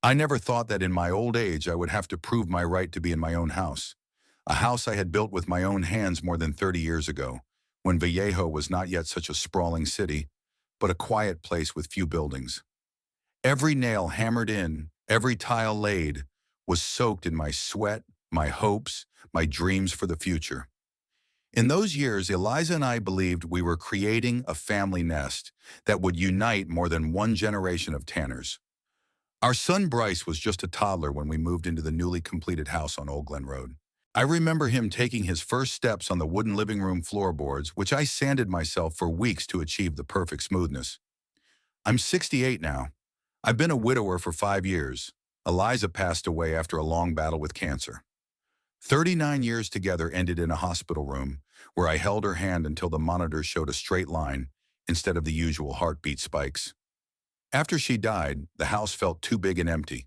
I never thought that in my old age I would have to prove my right to be in my own house. A house I had built with my own hands more than 30 years ago, when Vallejo was not yet such a sprawling city, but a quiet place with few buildings. Every nail hammered in, every tile laid, was soaked in my sweat, my hopes, my dreams for the future. In those years, Eliza and I believed we were creating a family nest that would unite more than one generation of Tanners. Our son Bryce was just a toddler when we moved into the newly completed house on Old Glen Road. I remember him taking his first steps on the wooden living room floorboards, which I sanded myself for weeks to achieve the perfect smoothness. I'm 68 now. I've been a widower for 5 years. Eliza passed away after a long battle with cancer. 39 years together ended in a hospital room, where I held her hand until the monitor showed a straight line instead of the usual heartbeat spikes. After she died, the house felt too big and empty.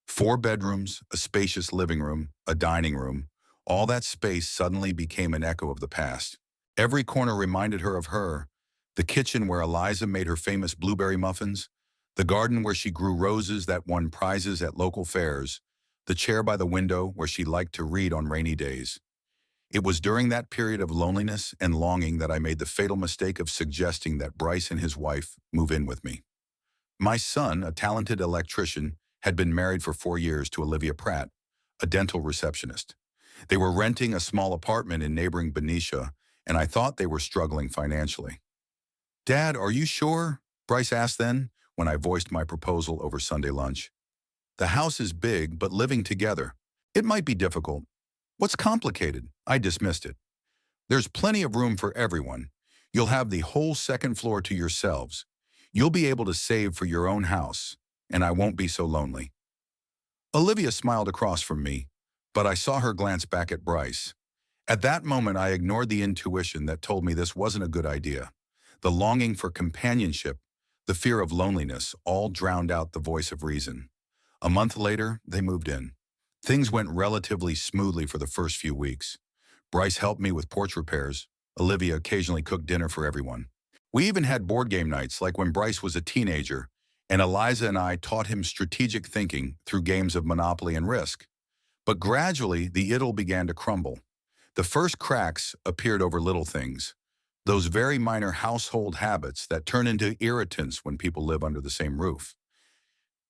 4 bedrooms, a spacious living room, a dining room, all that space suddenly became an echo of the past. Every corner reminded her of her: the kitchen where Eliza made her famous blueberry muffins, the garden where she grew roses that won prizes at local fairs, the chair by the window where she liked to read on rainy days. It was during that period of loneliness and longing that I made the fatal mistake of suggesting that Bryce and his wife move in with me. My son, a talented electrician, had been married for 4 years to Olivia Pratt, a dental receptionist. They were renting a small apartment in neighboring Benicia, and I thought they were struggling financially. "Dad, are you sure?" Bryce asked then, when I voiced my proposal over Sunday lunch. "The house is big, but living together, it might be difficult." "What's complicated?" I dismissed it. "There's plenty of room for everyone. You'll have the whole second floor to yourselves. You'll be able to save for your own house, and I won't be so lonely." Olivia smiled across from me, but I saw her glance back at Bryce. At that moment, I ignored the intuition that told me this wasn't a good idea. The longing for companionship, the fear of loneliness, all drowned out the voice of reason. A month later, they moved in. Things went relatively smoothly for the first few weeks. Bryce helped me with porch repairs. Olivia occasionally cooked dinner for everyone. We even had board game nights, like when Bryce was a teenager, and Eliza and I taught him strategic thinking through games of Monopoly and Risk. But gradually, the idyll began to crumble. The first cracks appeared over little things, those very minor household habits that turn into irritants when people live under the same roof.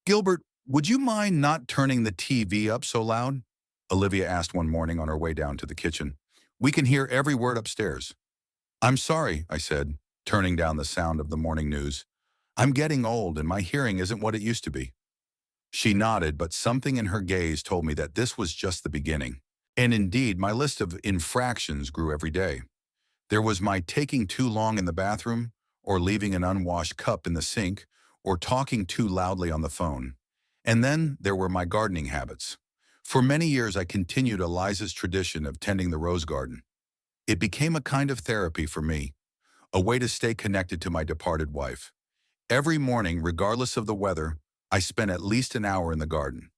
"Gilbert, would you mind not turning the TV up so loud?" Olivia asked one morning on her way down to the kitchen. "We can hear every word upstairs." "I'm sorry," I said, turning down the sound of the morning news. "I'm getting old and my hearing isn't what it used to be." She nodded, but something in her gaze told me that this was just the beginning. And indeed, my list of infractions grew every day. There was my taking too long in the bathroom, or leaving an unwashed cup in the sink, or talking too loudly on the phone. And then there were my gardening habits. For many years, I continued Eliza's tradition of tending the rose garden. It became a kind of therapy for me, a way to stay connected to my departed wife. Every morning, regardless of the weather, I spent at least an hour in the garden.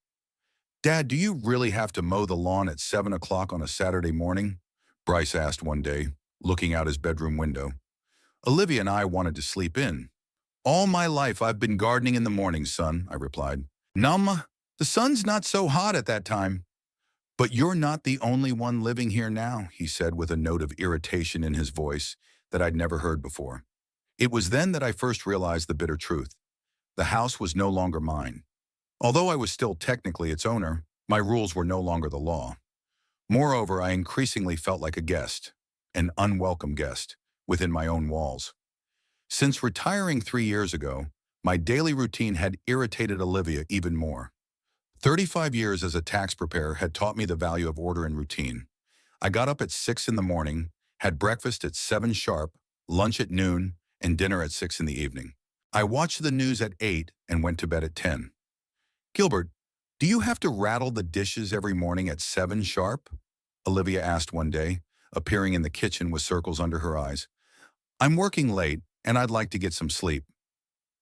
"Dad, do you really have to mow the lawn at 7 o'clock on a Saturday morning?" Bryce asked one day, looking out his bedroom window. Olivia and I wanted to sleep in. "All my life I've been gardening in the morning, son," I replied. "Num, the sun's not so hot at that time." "But you're not the only one living here now," he said with a note of irritation in his voice that I'd never heard before. It was then that I first realized the bitter truth. The house was no longer mine. Although I was still technically its owner, my rules were no longer the law. Moreover, I increasingly felt like a guest, an unwelcome guest, within my own walls. Since retiring 3 years ago, my daily routine had irritated Olivia even more. 35 years as a tax preparer had taught me the value of order and routine. I got up at 6 in the morning, had breakfast at 7 sharp, lunch at noon, and dinner at 6 in the evening. I watched the news at 8 and went to bed at 10. "Gilbert, do you have to rattle the dishes every morning at 7 sharp?" Olivia asked one day, appearing in the kitchen with circles under her eyes. "I'm working late, and I'd like to get some sleep."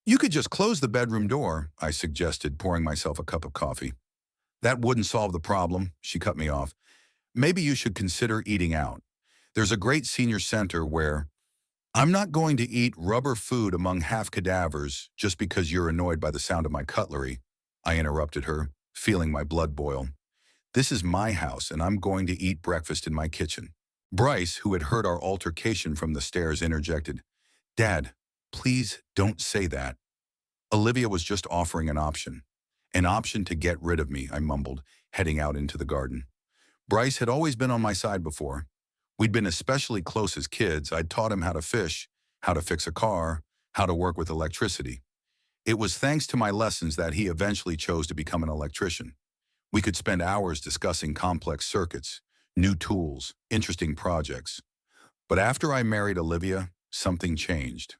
"You could just close the bedroom door," I suggested, pouring myself a cup of coffee. "That wouldn't solve the problem," she cut me off. "Maybe you should consider eating out. There's a great senior center where—" "I'm not going to eat rubber food among half cadavers just because you're annoyed by the sound of my cutlery," I interrupted her, feeling my blood boil. This is my house, and I'm going to eat breakfast in my kitchen. Bryce, who had heard our altercation from the stairs, interjected, Dad, please don't say that. Olivia was just offering an option. An option to get rid of me, I mumbled, heading out into the garden. Bryce had always been on my side before. We'd been especially close as kids. I'd taught him how to fish, how to fix a car, how to work with electricity. It was thanks to my lessons that he eventually chose to become an electrician. We could spend hours discussing complex circuits, new tools, interesting projects. But after I married Olivia, something changed.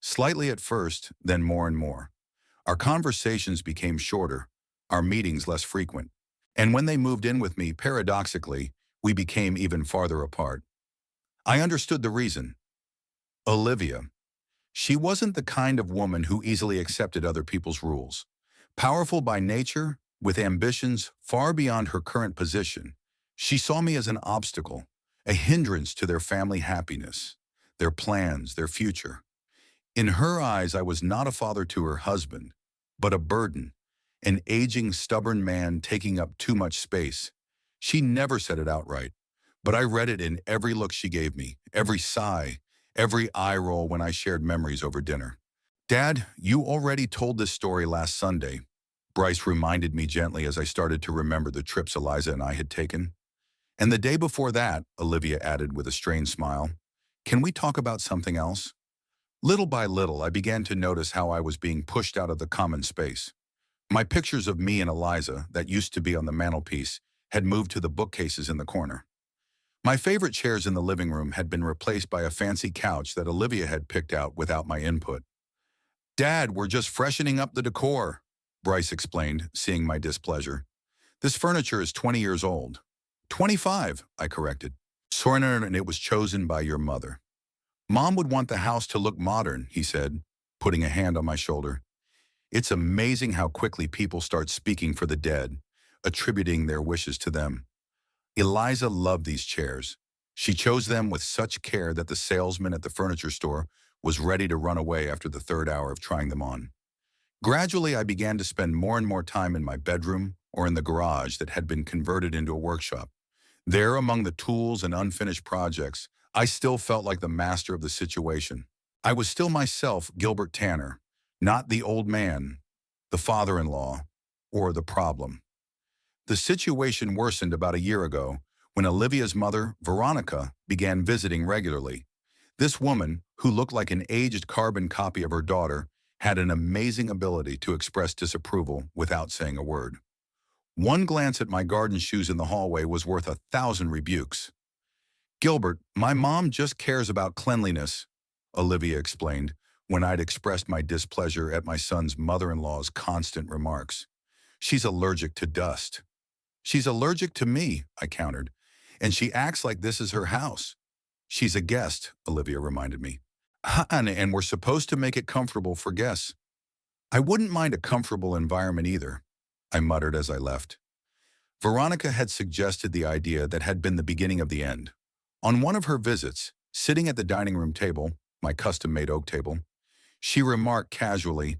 Slightly at first, then more and more. Our conversations became shorter, our meetings less frequent. And when they moved in with me, paradoxically, we became even farther apart. I understood the reason. Olivia. She wasn't the kind of woman who easily accepted other people's rules. Powerful by nature, with ambitions far beyond her current position, she saw me as an obstacle, a hindrance to their family happiness, their plans, their future. In her eyes, I was not a father to her husband, but a burden, an aging, stubborn man taking up too much space. She never said it outright, but I read it in every look she gave me, every sigh, every eye roll when I shared memories over dinner. Dad, you already told this story last Sunday, Bryce reminded me gently as I started to remember the trips Eliza and I had taken. And the day before that, Olivia added with a strained smile, can we talk about something else? Little by little, I began to notice how I was being pushed out of the common space. My pictures of me and Eliza, that used to be on the mantelpiece, had moved to the bookcases in the corner. My favorite chairs in the living room had been replaced by a fancy couch that Olivia had picked out without my input. Dad, we're just freshening up the decor, Bryce explained, seeing my displeasure. This furniture is 20 years old. 25, I corrected. Sorry, and it was chosen by your mother. Mom would want the house to look modern, he said, putting a hand on my shoulder. It's amazing how quickly people start speaking for the dead, attributing their wishes to them. Eliza loved these chairs. She chose them with such care that the salesman at the furniture store was ready to run away after the third hour of trying them on. Gradually, I began to spend more and more time in my bedroom or in the garage that had been converted into a workshop. There, among the tools and unfinished projects, I still felt like the master of the situation. I was still myself, Gilbert Tanner, not the old man, the father-in-law, or the problem. The situation worsened about a year ago when Olivia's mother, Veronica, began visiting regularly. This woman, who looked like an aged carbon copy of her daughter, had an amazing ability to express disapproval without saying a word. One glance at my garden shoes in the hallway was worth 1,000 rebukes. Gilbert, my mom just cares about cleanliness, Olivia explained when I'd expressed my displeasure at my son's mother-in-law's constant remarks. She's allergic to dust. She's allergic to me, I countered, and she acts like this is her house. She's a guest, Olivia reminded me. And we're supposed to make it comfortable for guests. I wouldn't mind a comfortable environment either, I muttered as I left. Veronica had suggested the idea that had been the beginning of the end. On one of her visits, sitting at the dining room table, my custom-made oak table, she remarked casually,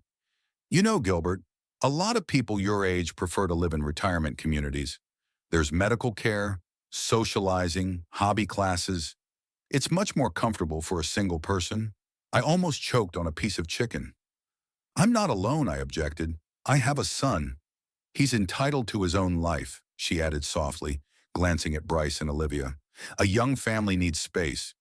You know, Gilbert, a lot of people your age prefer to live in retirement communities. There's medical care, socializing, hobby classes. It's much more comfortable for a single person. I almost choked on a piece of chicken. I'm not alone, I objected. I have a son. He's entitled to his own life, she added softly, glancing at Bryce and Olivia. A young family needs space.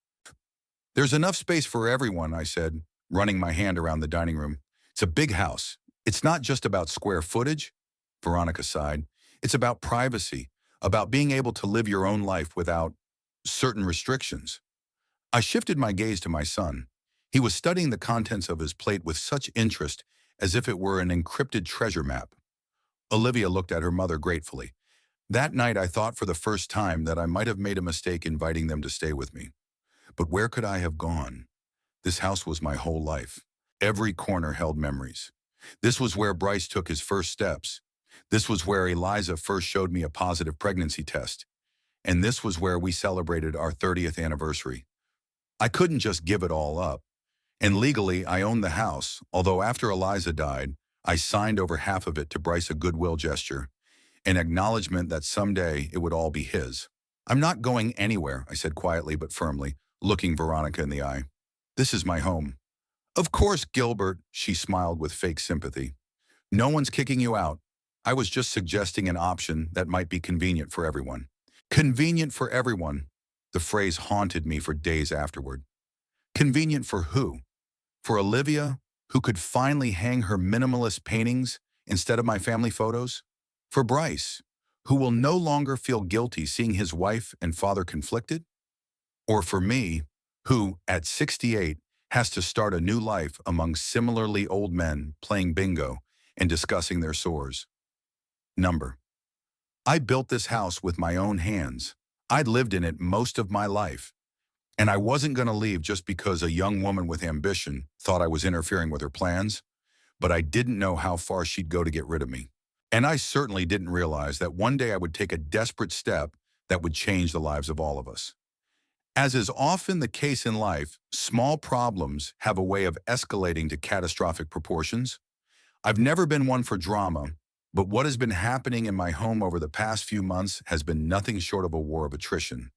There's enough space for everyone, I said, running my hand around the dining room. It's a big house. It's not just about square footage, Veronica sighed. It's about privacy, about being able to live your own life without certain restrictions. I shifted my gaze to my son. He was studying the contents of his plate with such interest as if it were an encrypted treasure map. Olivia looked at her mother gratefully. That night I thought for the first time that I might have made a mistake inviting them to stay with me. But where could I have gone? This house was my whole life. Every corner held memories. This was where Bryce took his first steps. This was where Eliza first showed me a positive pregnancy test. And this was where we celebrated our 30th anniversary. I couldn't just give it all up. And legally, I owned the house, although after Eliza died, I signed over half of it to Bryce, a goodwill gesture, an acknowledgement that someday it would all be his. I'm not going anywhere, I said quietly but firmly, looking Veronica in the eye. This is my home. Of course, Gilbert, she smiled with fake sympathy. No one's kicking you out. I was just suggesting an option that might be convenient for everyone. Convenient for everyone. The phrase haunted me for days afterward. Convenient for who? For Olivia, who could finally hang her minimalist paintings instead of my family photos? For Bryce, who will no longer feel guilty seeing his wife and father conflicted? Or for me, who, at 68, has to start a new life among similarly old men playing bingo and discussing their sores? Number. I built this house with my own hands. I'd lived in it most of my life. And I wasn't going to leave just because a young woman with ambition thought I was interfering with her plans, but I didn't know how far she'd go to get rid of me. And I certainly didn't realize that one day I would take a desperate step that would change the lives of all of us. As is often the case in life, small problems have a way of escalating to catastrophic proportions. I've never been one for drama, but what has been happening in my home over the past few months has been nothing short of a war of attrition.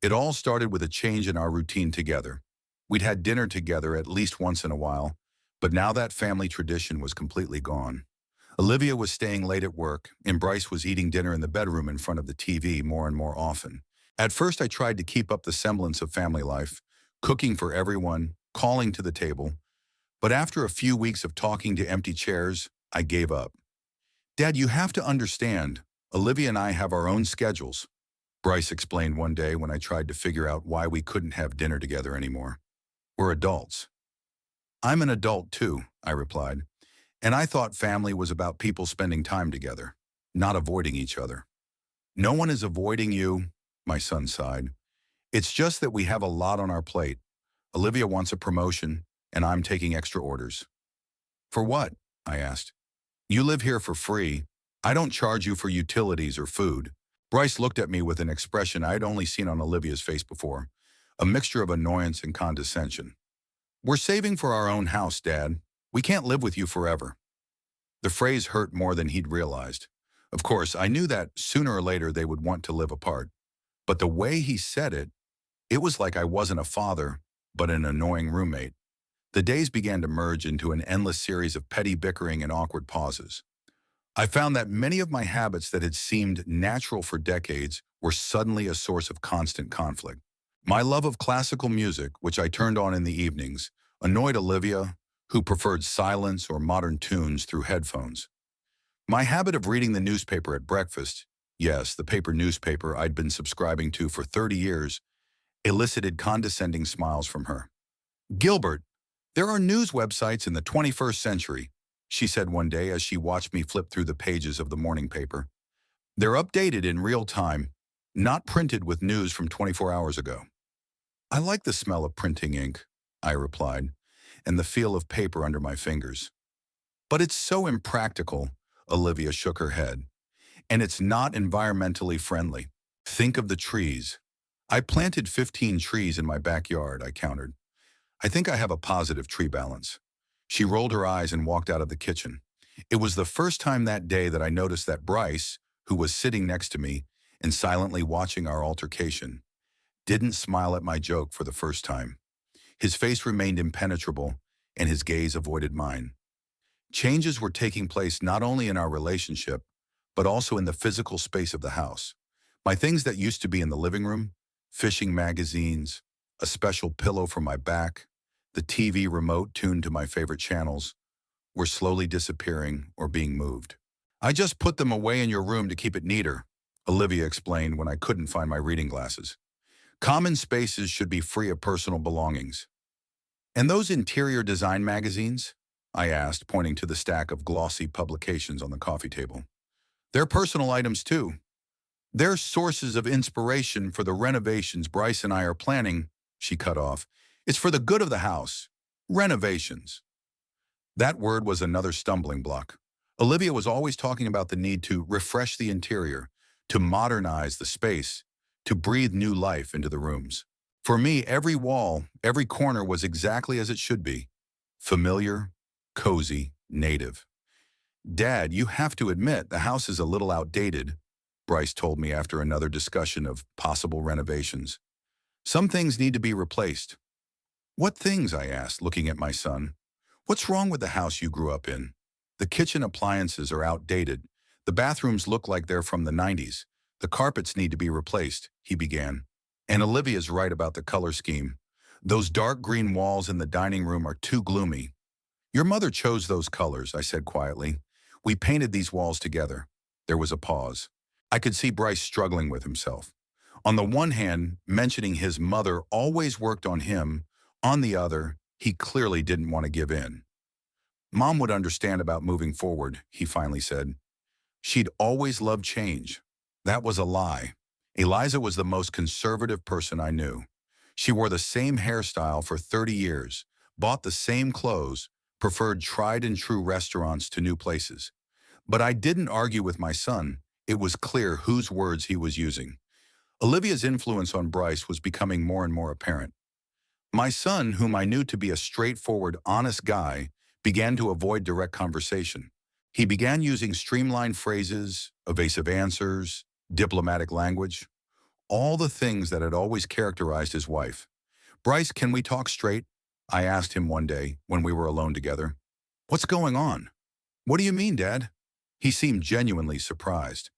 It all started with a change in our routine together. We'd had dinner together at least once in a while, but now that family tradition was completely gone. Olivia was staying late at work, and Bryce was eating dinner in the bedroom in front of the TV more and more often. At first, I tried to keep up the semblance of family life, cooking for everyone, calling to the table, but after a few weeks of talking to empty chairs, I gave up. Dad, you have to understand, Olivia and I have our own schedules, Bryce explained one day when I tried to figure out why we couldn't have dinner together anymore. We're adults. I'm an adult too, I replied, and I thought family was about people spending time together, not avoiding each other. No one is avoiding you, my son sighed. It's just that we have a lot on our plate. Olivia wants a promotion, and I'm taking extra orders. For what? I asked. You live here for free. I don't charge you for utilities or food. Bryce looked at me with an expression I'd only seen on Olivia's face before, a mixture of annoyance and condescension. We're saving for our own house, Dad. We can't live with you forever. The phrase hurt more than he'd realized. Of course, I knew that sooner or later they would want to live apart. But the way he said it, it was like I wasn't a father, but an annoying roommate. The days began to merge into an endless series of petty bickering and awkward pauses. I found that many of my habits that had seemed natural for decades were suddenly a source of constant conflict. My love of classical music, which I turned on in the evenings, annoyed Olivia, who preferred silence or modern tunes through headphones. My habit of reading the newspaper at breakfast, yes, the paper newspaper I'd been subscribing to for 30 years, elicited condescending smiles from her. Gilbert, there are news websites in the 21st century, she said one day as she watched me flip through the pages of the morning paper. They're updated in real time, not printed with news from 24 hours ago. I like the smell of printing ink, I replied, and the feel of paper under my fingers. But it's so impractical, Olivia shook her head. And it's not environmentally friendly. Think of the trees. I planted 15 trees in my backyard, I countered. I think I have a positive tree balance. She rolled her eyes and walked out of the kitchen. It was the first time that day that I noticed that Bryce, who was sitting next to me and silently watching our altercation, didn't smile at my joke for the first time. His face remained impenetrable, and his gaze avoided mine. Changes were taking place not only in our relationship, but also in the physical space of the house. My things that used to be in the living room, fishing magazines, a special pillow for my back, the TV remote tuned to my favorite channels, were slowly disappearing or being moved. I just put them away in your room to keep it neater, Olivia explained when I couldn't find my reading glasses. Common spaces should be free of personal belongings. And those interior design magazines? I asked, pointing to the stack of glossy publications on the coffee table. They're personal items too. They're sources of inspiration for the renovations Bryce and I are planning, she cut off. It's for the good of the house. Renovations. That word was another stumbling block. Olivia was always talking about the need to refresh the interior, to modernize the space, to breathe new life into the rooms. For me, every wall, every corner was exactly as it should be. Familiar, cozy, native. Dad, you have to admit the house is a little outdated, Bryce told me after another discussion of possible renovations. Some things need to be replaced. What things? I asked, looking at my son. What's wrong with the house you grew up in? The kitchen appliances are outdated. The bathrooms look like they're from the 90s. The carpets need to be replaced, he began. And Olivia's right about the color scheme. Those dark green walls in the dining room are too gloomy. Your mother chose those colors, I said quietly. We painted these walls together. There was a pause. I could see Bryce struggling with himself. On the one hand, mentioning his mother always worked on him. On the other, he clearly didn't want to give in. Mom would understand about moving forward, he finally said. She'd always loved change. That was a lie. Eliza was the most conservative person I knew. She wore the same hairstyle for 30 years, bought the same clothes, preferred tried and true restaurants to new places. But I didn't argue with my son. It was clear whose words he was using. Olivia's influence on Bryce was becoming more and more apparent. My son, whom I knew to be a straightforward, honest guy, began to avoid direct conversation. He began using streamlined phrases, evasive answers, diplomatic language, all the things that had always characterized his wife. Bryce, can we talk straight? I asked him one day when we were alone together. What's going on? What do you mean, Dad? He seemed genuinely surprised.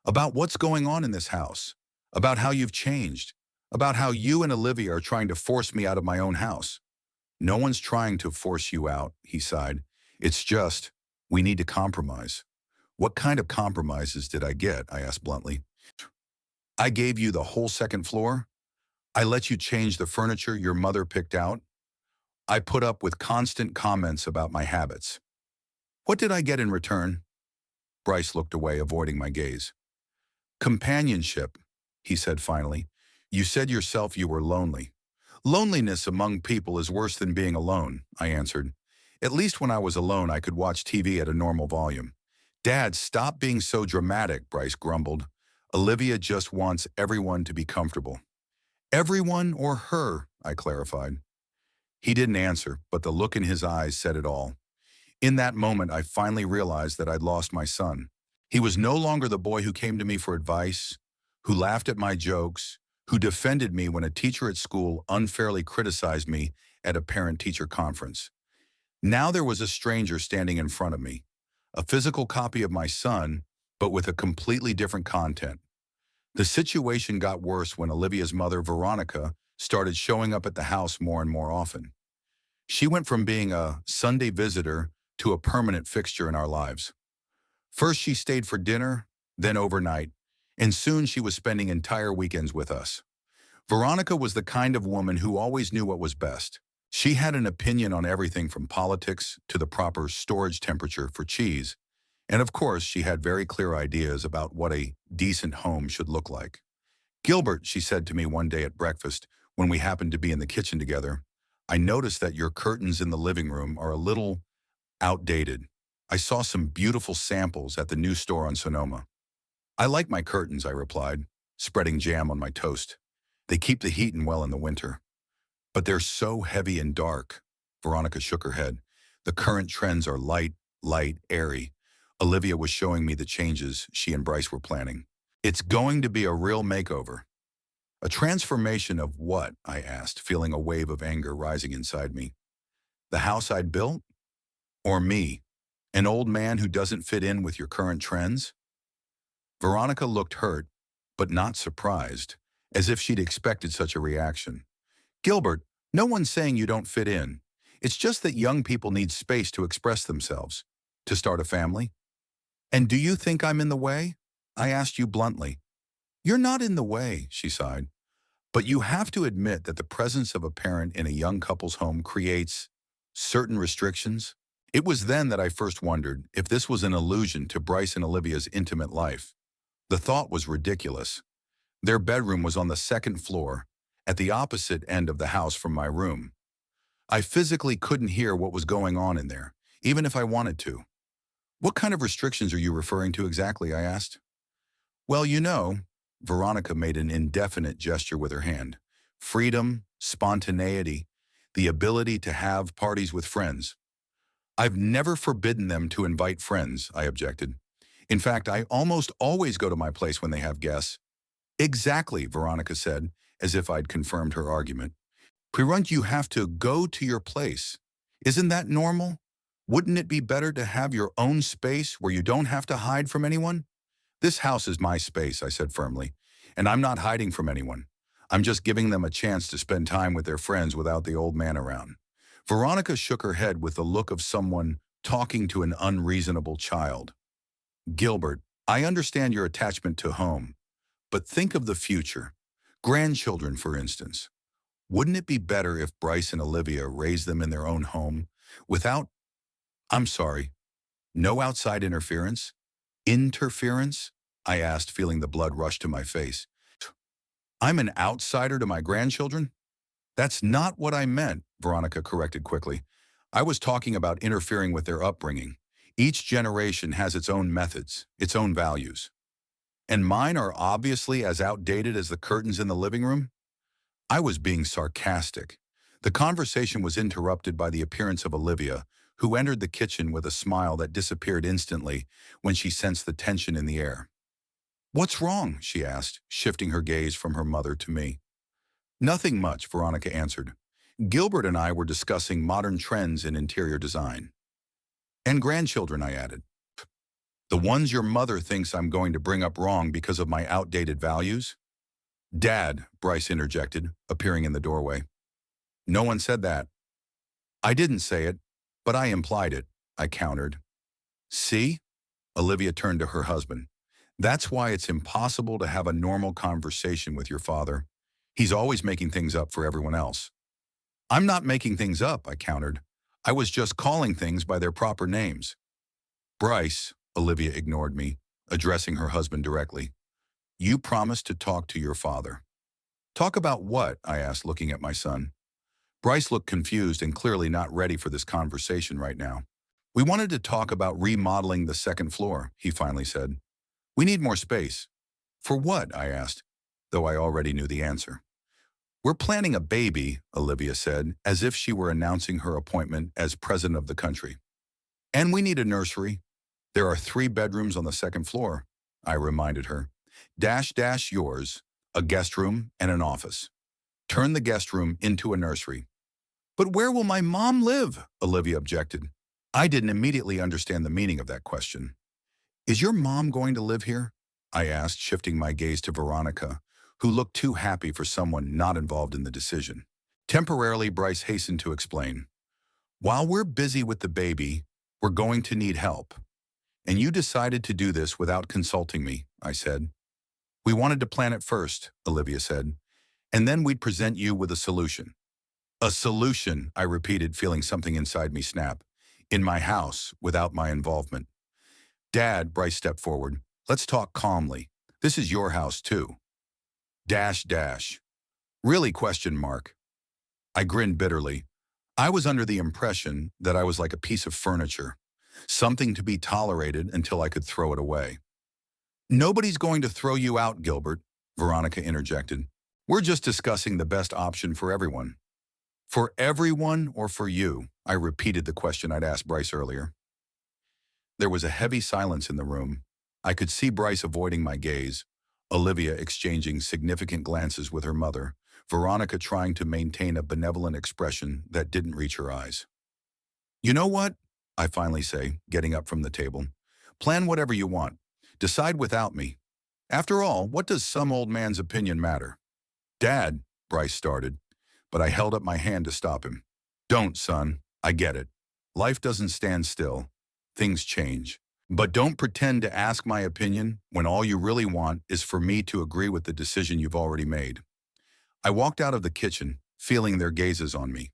About what's going on in this house. About how you've changed. About how you and Olivia are trying to force me out of my own house. No one's trying to force you out, he sighed. It's just, we need to compromise. What kind of compromises did I get? I asked bluntly. I gave you the whole second floor. I let you change the furniture your mother picked out. I put up with constant comments about my habits. What did I get in return? Bryce looked away, avoiding my gaze. Companionship, he said finally. You said yourself you were lonely. Loneliness among people is worse than being alone, I answered. At least when I was alone, I could watch TV at a normal volume. Dad, stop being so dramatic, Bryce grumbled. Olivia just wants everyone to be comfortable. Everyone or her, I clarified. He didn't answer, but the look in his eyes said it all. In that moment, I finally realized that I'd lost my son. He was no longer the boy who came to me for advice, who laughed at my jokes, who defended me when a teacher at school unfairly criticized me at a parent-teacher conference. Now there was a stranger standing in front of me, a physical copy of my son, but with a completely different content. The situation got worse when Olivia's mother, Veronica, started showing up at the house more and more often. She went from being a Sunday visitor to a permanent fixture in our lives. First she stayed for dinner, then overnight, and soon she was spending entire weekends with us. Veronica was the kind of woman who always knew what was best. She had an opinion on everything from politics to the proper storage temperature for cheese, and of course she had very clear ideas about what a decent home should look like. Gilbert, she said to me one day at breakfast when we happened to be in the kitchen together, I noticed that your curtains in the living room are a little outdated. I saw some beautiful samples at the new store on Sonoma. I like my curtains, I replied, spreading jam on my toast. They keep the heat in well in the winter. But they're so heavy and dark. Veronica shook her head. The current trends are light, airy. Olivia was showing me the changes she and Bryce were planning. It's going to be a real makeover. A transformation of what? I asked, feeling a wave of anger rising inside me. The house I'd built? Or me? An old man who doesn't fit in with your current trends? Veronica looked hurt, but not surprised, as if she'd expected such a reaction. Gilbert, no one's saying you don't fit in. It's just that young people need space to express themselves, to start a family. And do you think I'm in the way? I asked you bluntly. You're not in the way, she sighed. But you have to admit that the presence of a parent in a young couple's home creates certain restrictions. It was then that I first wondered if this was an allusion to Bryce and Olivia's intimate life. The thought was ridiculous. Their bedroom was on the second floor, at the opposite end of the house from my room. I physically couldn't hear what was going on in there, even if I wanted to. What kind of restrictions are you referring to exactly? I asked. Well, you know, Veronica made an indefinite gesture with her hand. Freedom, spontaneity, the ability to have parties with friends. I've never forbidden them to invite friends, I objected. In fact, I almost always go to my place when they have guests. Exactly, Veronica said, as if I'd confirmed her argument. Prerunt, you have to go to your place. Isn't that normal? Wouldn't it be better to have your own space where you don't have to hide from anyone? This house is my space, I said firmly, and I'm not hiding from anyone. I'm just giving them a chance to spend time with their friends without the old man around. Veronica shook her head with the look of someone talking to an unreasonable child. Gilbert, I understand your attachment to home, but think of the future. Grandchildren, for instance. Wouldn't it be better if Bryce and Olivia raised them in their own home without, I'm sorry, no outside interference? Interference? I asked, feeling the blood rush to my face. I'm an outsider to my grandchildren? That's not what I meant, Veronica corrected quickly. I was talking about interfering with their upbringing. Each generation has its own methods, its own values. And mine are obviously as outdated as the curtains in the living room? I was being sarcastic. The conversation was interrupted by the appearance of Olivia, who entered the kitchen with a smile that disappeared instantly when she sensed the tension in the air. What's wrong? She asked, shifting her gaze from her mother to me. Nothing much, Veronica answered. Gilbert and I were discussing modern trends in interior design. And grandchildren, I added. The ones your mother thinks I'm going to bring up wrong because of my outdated values? Dad, Bryce interjected, appearing in the doorway. No one said that. I didn't say it, but I implied it, I countered. See? Olivia turned to her husband. That's why it's impossible to have a normal conversation with your father. He's always making things up for everyone else. I'm not making things up, I countered. I was just calling things by their proper names. Bryce, Olivia ignored me, addressing her husband directly. You promised to talk to your father. Talk about what? I asked, looking at my son. Bryce looked confused and clearly not ready for this conversation right now. We wanted to talk about remodeling the second floor, he finally said. We need more space. For what? I asked, though I already knew the answer. We're planning a baby, Olivia said, as if she were announcing her appointment as president of the country. And we need a nursery. There are 3 bedrooms on the second floor, I reminded her. Yours, a guest room and an office. Turn the guest room into a nursery. But where will my mom live? Olivia objected. I didn't immediately understand the meaning of that question. Is your mom going to live here? I asked, shifting my gaze to Veronica, who looked too happy for someone not involved in the decision. Temporarily, Bryce hastened to explain. While we're busy with the baby, we're going to need help. And you decided to do this without consulting me, I said. We wanted to plan it first, Olivia said, and then we'd present you with a solution. A solution, I repeated, feeling something inside me snap. In my house, without my involvement. Dad, Bryce stepped forward. Let's talk calmly. This is your house too. Really, question mark. I grinned bitterly. I was under the impression that I was like a piece of furniture, something to be tolerated until I could throw it away. Nobody's going to throw you out, Gilbert, Veronica interjected. We're just discussing the best option for everyone. For everyone or for you? I repeated the question I'd asked Bryce earlier. There was a heavy silence in the room. I could see Bryce avoiding my gaze, Olivia exchanging significant glances with her mother, Veronica trying to maintain a benevolent expression that didn't reach her eyes. You know what? I finally say, getting up from the table. Plan whatever you want. Decide without me. After all, what does some old man's opinion matter? Dad, Bryce started, but I held up my hand to stop him. Don't, son. I get it. Life doesn't stand still. Things change. But don't pretend to ask my opinion when all you really want is for me to agree with the decision you've already made. I walked out of the kitchen, feeling their gazes on me.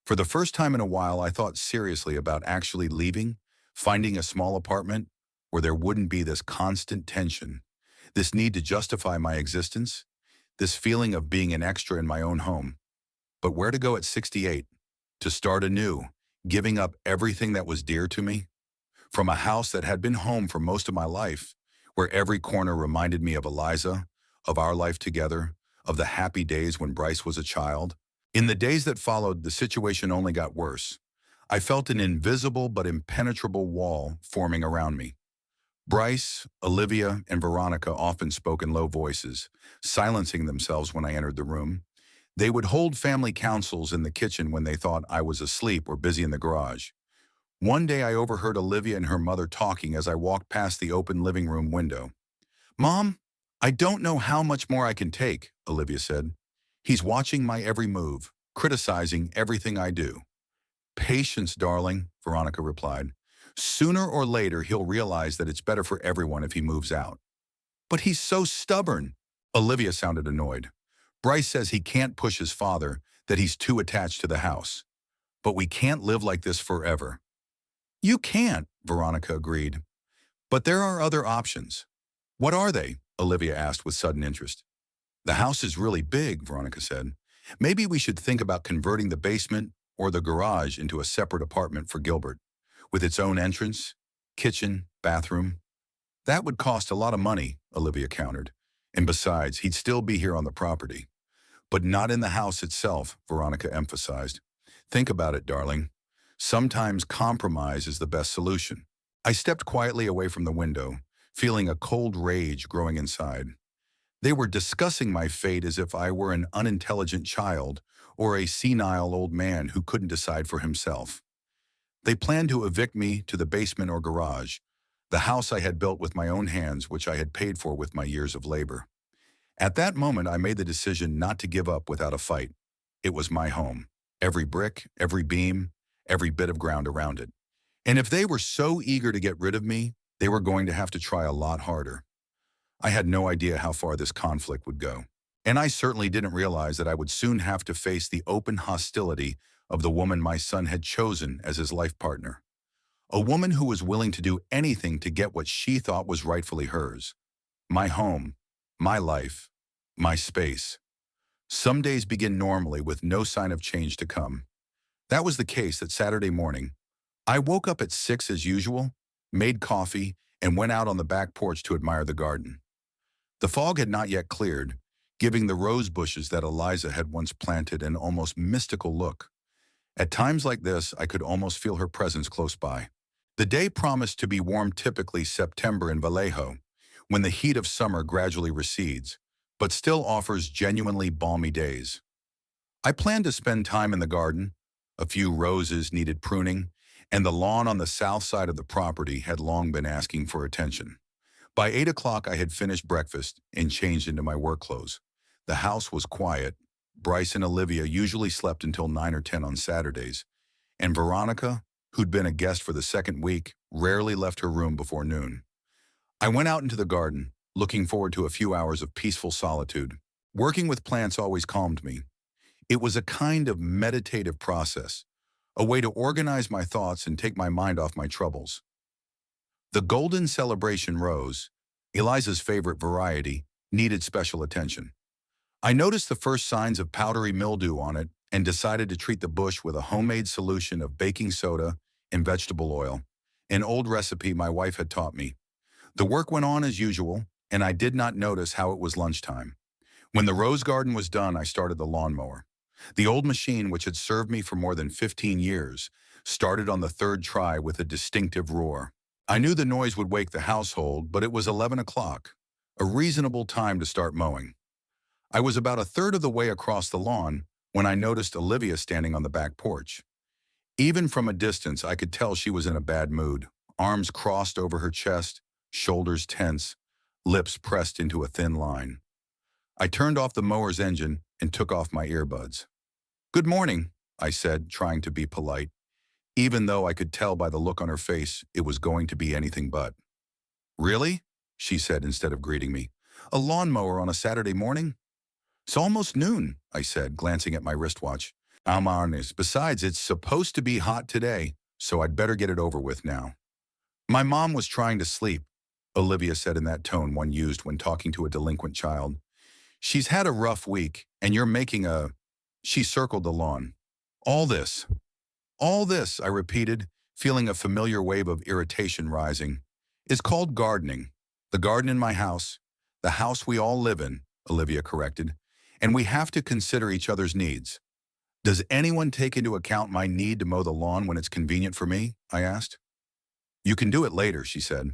For the first time in a while, I thought seriously about actually leaving, finding a small apartment where there wouldn't be this constant tension, this need to justify my existence, this feeling of being an extra in my own home. But where to go at 68? To start anew, giving up everything that was dear to me? From a house that had been home for most of my life, where every corner reminded me of Eliza, of our life together, of the happy days when Bryce was a child. In the days that followed, the situation only got worse. I felt an invisible but impenetrable wall forming around me. Bryce, Olivia, and Veronica often spoke in low voices, silencing themselves when I entered the room. They would hold family councils in the kitchen when they thought I was asleep or busy in the garage. One day I overheard Olivia and her mother talking as I walked past the open living room window. "Mom, I don't know how much more I can take," Olivia said. "He's watching my every move, criticizing everything I do." "Patience, darling," Veronica replied. "Sooner or later, he'll realize that it's better for everyone if he moves out." "But he's so stubborn." Olivia sounded annoyed. "Bryce says he can't push his father, that he's too attached to the house. But we can't live like this forever." "You can't," Veronica agreed. "But there are other options." "What are they?" Olivia asked with sudden interest. "The house is really big," Veronica said. "Maybe we should think about converting the basement or the garage into a separate apartment for Gilbert, with its own entrance, kitchen, bathroom." "That would cost a lot of money," Olivia countered. "And besides, he'd still be here on the property." "But not in the house itself," Veronica emphasized. "Think about it, darling. Sometimes compromise is the best solution." I stepped quietly away from the window, feeling a cold rage growing inside. They were discussing my fate as if I were an unintelligent child or a senile old man who couldn't decide for himself. They planned to evict me to the basement or garage, the house I had built with my own hands, which I had paid for with my years of labor. At that moment, I made the decision not to give up without a fight. It was my home. Every brick, every beam, every bit of ground around it. And if they were so eager to get rid of me, they were going to have to try a lot harder. I had no idea how far this conflict would go. And I certainly didn't realize that I would soon have to face the open hostility of the woman my son had chosen as his life partner. A woman who was willing to do anything to get what she thought was rightfully hers. My home, my life, my space. Some days begin normally with no sign of change to come. That was the case that Saturday morning. I woke up at 6 as usual, made coffee, and went out on the back porch to admire the garden. The fog had not yet cleared, giving the rose bushes that Eliza had once planted an almost mystical look. At times like this, I could almost feel her presence close by. The day promised to be warm, typically September in Vallejo, when the heat of summer gradually recedes, but still offers genuinely balmy days. I planned to spend time in the garden. A few roses needed pruning, and the lawn on the south side of the property had long been asking for attention. By 8 o'clock, I had finished breakfast and changed into my work clothes. The house was quiet. Bryce and Olivia usually slept until 9 or 10 on Saturdays, and Veronica, who'd been a guest for the second week, rarely left her room before noon. I went out into the garden, looking forward to a few hours of peaceful solitude. Working with plants always calmed me. It was a kind of meditative process, a way to organize my thoughts and take my mind off my troubles. The golden celebration rose, Eliza's favorite variety, needed special attention. I noticed the first signs of powdery mildew on it and decided to treat the bush with a homemade solution of baking soda and vegetable oil, an old recipe my wife had taught me. The work went on as usual, and I did not notice how it was lunchtime. When the rose garden was done, I started the lawnmower. The old machine, which had served me for more than 15 years, started on the third try with a distinctive roar. I knew the noise would wake the household, but it was 11 o'clock, a reasonable time to start mowing. I was about a third of the way across the lawn when I noticed Olivia standing on the back porch. Even from a distance, I could tell she was in a bad mood, arms crossed over her chest, shoulders tense, lips pressed into a thin line. I turned off the mower's engine and took off my earbuds. "Good morning," I said, trying to be polite, even though I could tell by the look on her face it was going to be anything but. "Really?" she said instead of greeting me. "A lawnmower on a Saturday morning?" "It's almost noon," I said, glancing at my wristwatch. "I'm honest. Besides, it's supposed to be hot today, so I'd better get it over with now." "My mom was trying to sleep," Olivia said in that tone one used when talking to a delinquent child. "She's had a rough week, and you're making a—" She circled the lawn. All this, I repeated, feeling a familiar wave of irritation rising, "is called gardening. The garden in my house, the house we all live in," Olivia corrected, "and we have to consider each other's needs." Does anyone take into account my need to mow the lawn when it's convenient for me? I asked. You can do it later, she said,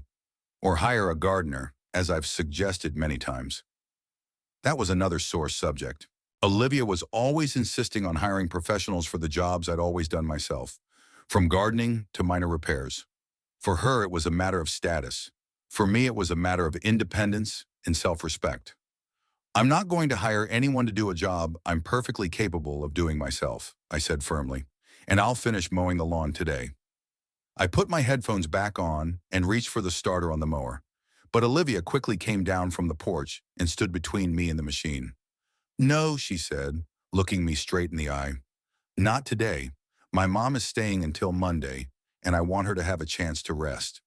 or hire a gardener, as I've suggested many times. That was another sore subject. Olivia was always insisting on hiring professionals for the jobs I'd always done myself, from gardening to minor repairs. For her, it was a matter of status. For me, it was a matter of independence and self-respect. I'm not going to hire anyone to do a job I'm perfectly capable of doing myself, I said firmly, and I'll finish mowing the lawn today. I put my headphones back on and reached for the starter on the mower, but Olivia quickly came down from the porch and stood between me and the machine. No, she said, looking me straight in the eye. Not today. My mom is staying until Monday, and I want her to have a chance to rest.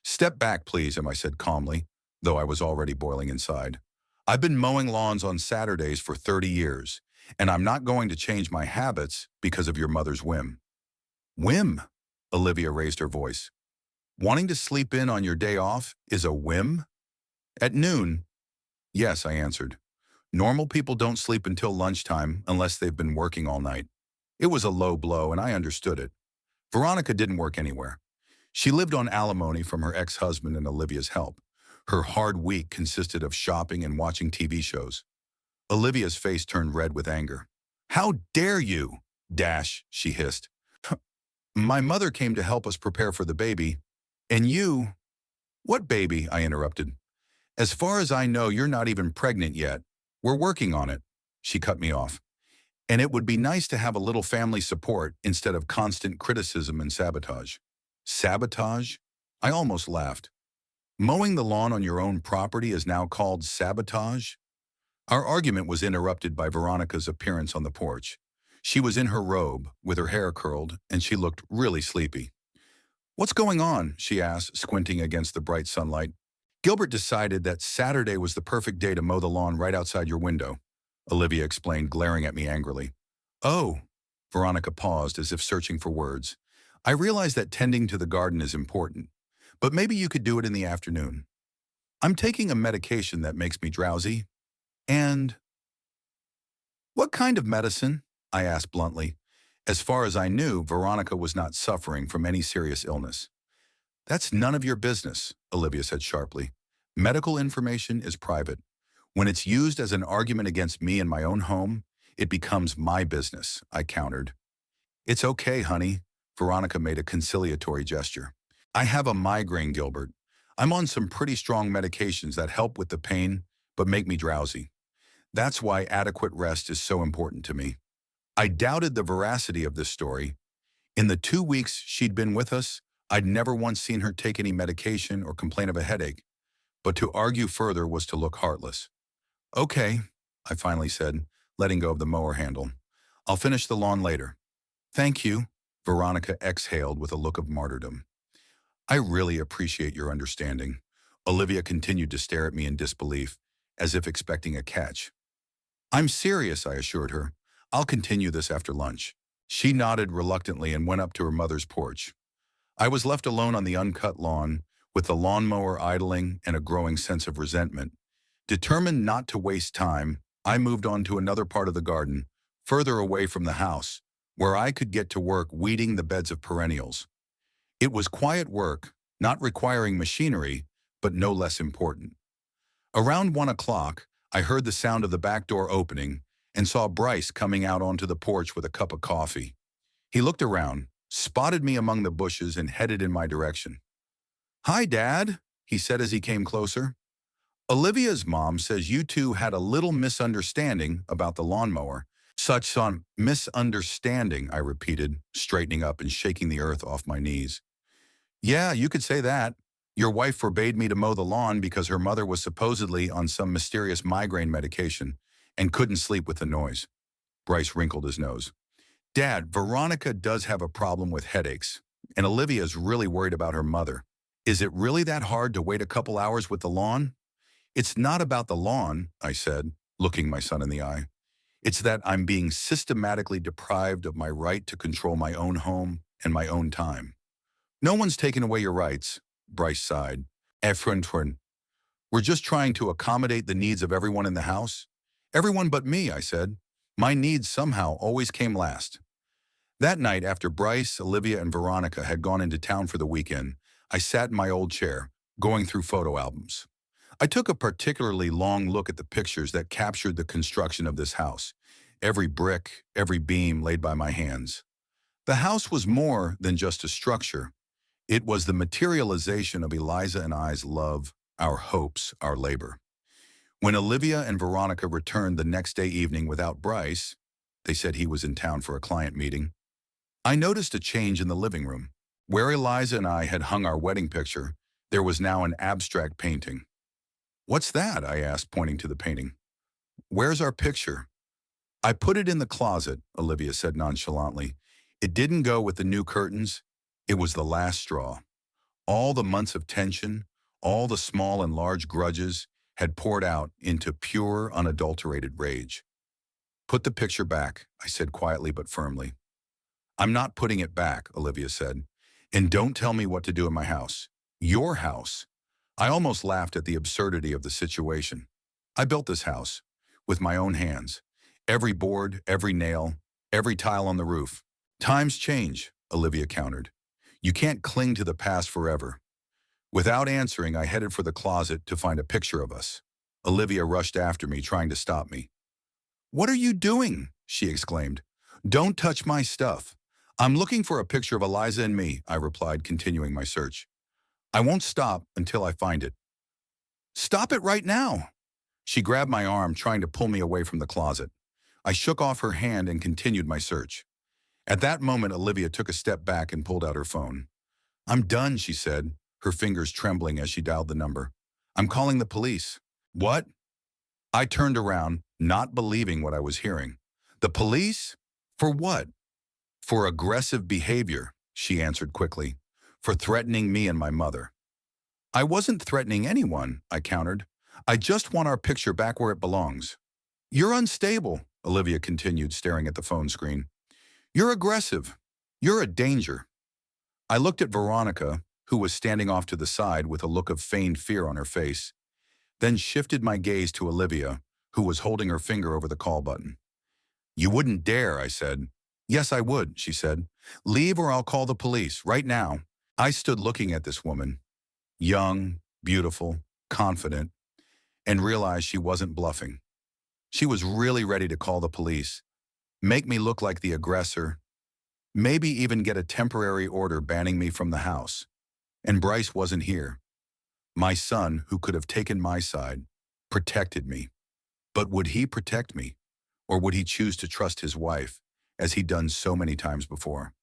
Step back, please, I said calmly, though I was already boiling inside. I've been mowing lawns on Saturdays for 30 years, and I'm not going to change my habits because of your mother's whim. Whim? Olivia raised her voice. Wanting to sleep in on your day off is a whim? At noon? Yes, I answered. Normal people don't sleep until lunchtime unless they've been working all night. It was a low blow, and I understood it. Veronica didn't work anywhere. She lived on alimony from her ex-husband and Olivia's help. Her hard week consisted of shopping and watching TV shows. Olivia's face turned red with anger. How dare you? She hissed. My mother came to help us prepare for the baby, and you— What baby? I interrupted. As far as I know, you're not even pregnant yet. We're working on it. She cut me off. And it would be nice to have a little family support instead of constant criticism and sabotage. Sabotage? I almost laughed. Mowing the lawn on your own property is now called sabotage? Our argument was interrupted by Veronica's appearance on the porch. She was in her robe, with her hair curled, and she looked really sleepy. What's going on? She asked, squinting against the bright sunlight. Gilbert decided that Saturday was the perfect day to mow the lawn right outside your window, Olivia explained, glaring at me angrily. Oh, Veronica paused as if searching for words. I realize that tending to the garden is important, but maybe you could do it in the afternoon. I'm taking a medication that makes me drowsy. And what kind of medicine? I asked bluntly. As far as I knew, Veronica was not suffering from any serious illness. That's none of your business, Olivia said sharply. Medical information is private. When it's used as an argument against me in my own home, it becomes my business, I countered. It's okay, honey, Veronica made a conciliatory gesture. I have a migraine, Gilbert. I'm on some pretty strong medications that help with the pain, but make me drowsy. That's why adequate rest is so important to me. I doubted the veracity of this story. In the 2 weeks she'd been with us, I'd never once seen her take any medication or complain of a headache, but to argue further was to look heartless. Okay, I finally said, letting go of the mower handle. I'll finish the lawn later. Thank you, Veronica exhaled with a look of martyrdom. I really appreciate your understanding. Olivia continued to stare at me in disbelief, as if expecting a catch. I'm serious, I assured her. I'll continue this after lunch. She nodded reluctantly and went up to her mother's porch. I was left alone on the uncut lawn, with the lawnmower idling and a growing sense of resentment. Determined not to waste time, I moved on to another part of the garden, further away from the house, where I could get to work weeding the beds of perennials. It was quiet work, not requiring machinery, but no less important. Around 1 o'clock, I heard the sound of the back door opening and saw Bryce coming out onto the porch with a cup of coffee. He looked around, spotted me among the bushes, and headed in my direction. Hi, Dad, he said as he came closer. Olivia's mom says you two had a little misunderstanding about the lawnmower. Such on misunderstanding, I repeated, straightening up and shaking the earth off my knees. Yeah, you could say that. Your wife forbade me to mow the lawn because her mother was supposedly on some mysterious migraine medication and couldn't sleep with the noise. Bryce wrinkled his nose. Dad, Veronica does have a problem with headaches, and Olivia's really worried about her mother. Is it really that hard to wait a couple hours with the lawn? It's not about the lawn, I said, looking my son in the eye. It's that I'm being systematically deprived of my right to control my own home and my own time. No one's taken away your rights, Bryce sighed. We're just trying to accommodate the needs of everyone in the house. Everyone but me, I said. My needs somehow always came last. That night, after Bryce, Olivia, and Veronica had gone into town for the weekend, I sat in my old chair, going through photo albums. I took a particularly long look at the pictures that captured the construction of this house. Every brick, every beam laid by my hands. The house was more than just a structure. It was the materialization of Eliza and I's love, our hopes, our labor. When Olivia and Veronica returned the next day evening without Bryce, they said he was in town for a client meeting, I noticed a change in the living room. Where Eliza and I had hung our wedding picture, there was now an abstract painting. "What's that?" I asked, pointing to the painting. "Where's our picture?" "I put it in the closet," Olivia said nonchalantly. "It didn't go with the new curtains. It was the last straw. All the months of tension, all the small and large grudges had poured out into pure, unadulterated rage." "Put the picture back," I said quietly but firmly. "I'm not putting it back," Olivia said. "And don't tell me what to do in my house. Your house." I almost laughed at the absurdity of the situation. I built this house with my own hands. Every board, every nail, every tile on the roof. "Times change," Olivia countered. "You can't cling to the past forever." Without answering, I headed for the closet to find a picture of us. Olivia rushed after me, trying to stop me. "What are you doing?" she exclaimed. "Don't touch my stuff." "I'm looking for a picture of Eliza and me," I replied, continuing my search. "I won't stop until I find it." "Stop it right now." She grabbed my arm, trying to pull me away from the closet. I shook off her hand and continued my search. At that moment, Olivia took a step back and pulled out her phone. "I'm done," she said, her fingers trembling as she dialed the number. "I'm calling the police." "What?" I turned around, not believing what I was hearing. "The police? For what?" "For aggressive behavior," she answered quickly. "For threatening me and my mother." "I wasn't threatening anyone," I countered. "I just want our picture back where it belongs." "You're unstable," Olivia continued, staring at the phone screen. "You're aggressive. You're a danger." I looked at Veronica, who was standing off to the side with a look of feigned fear on her face, then shifted my gaze to Olivia, who was holding her finger over the call button. "You wouldn't dare," I said. "Yes, I would," she said. "Leave or I'll call the police, right now." I stood looking at this woman, young, beautiful, confident, and realized she wasn't bluffing. She was really ready to call the police, make me look like the aggressor, maybe even get a temporary order banning me from the house. And Bryce wasn't here. My son, who could have taken my side, protected me. But would he protect me? Or would he choose to trust his wife, as he'd done so many times before?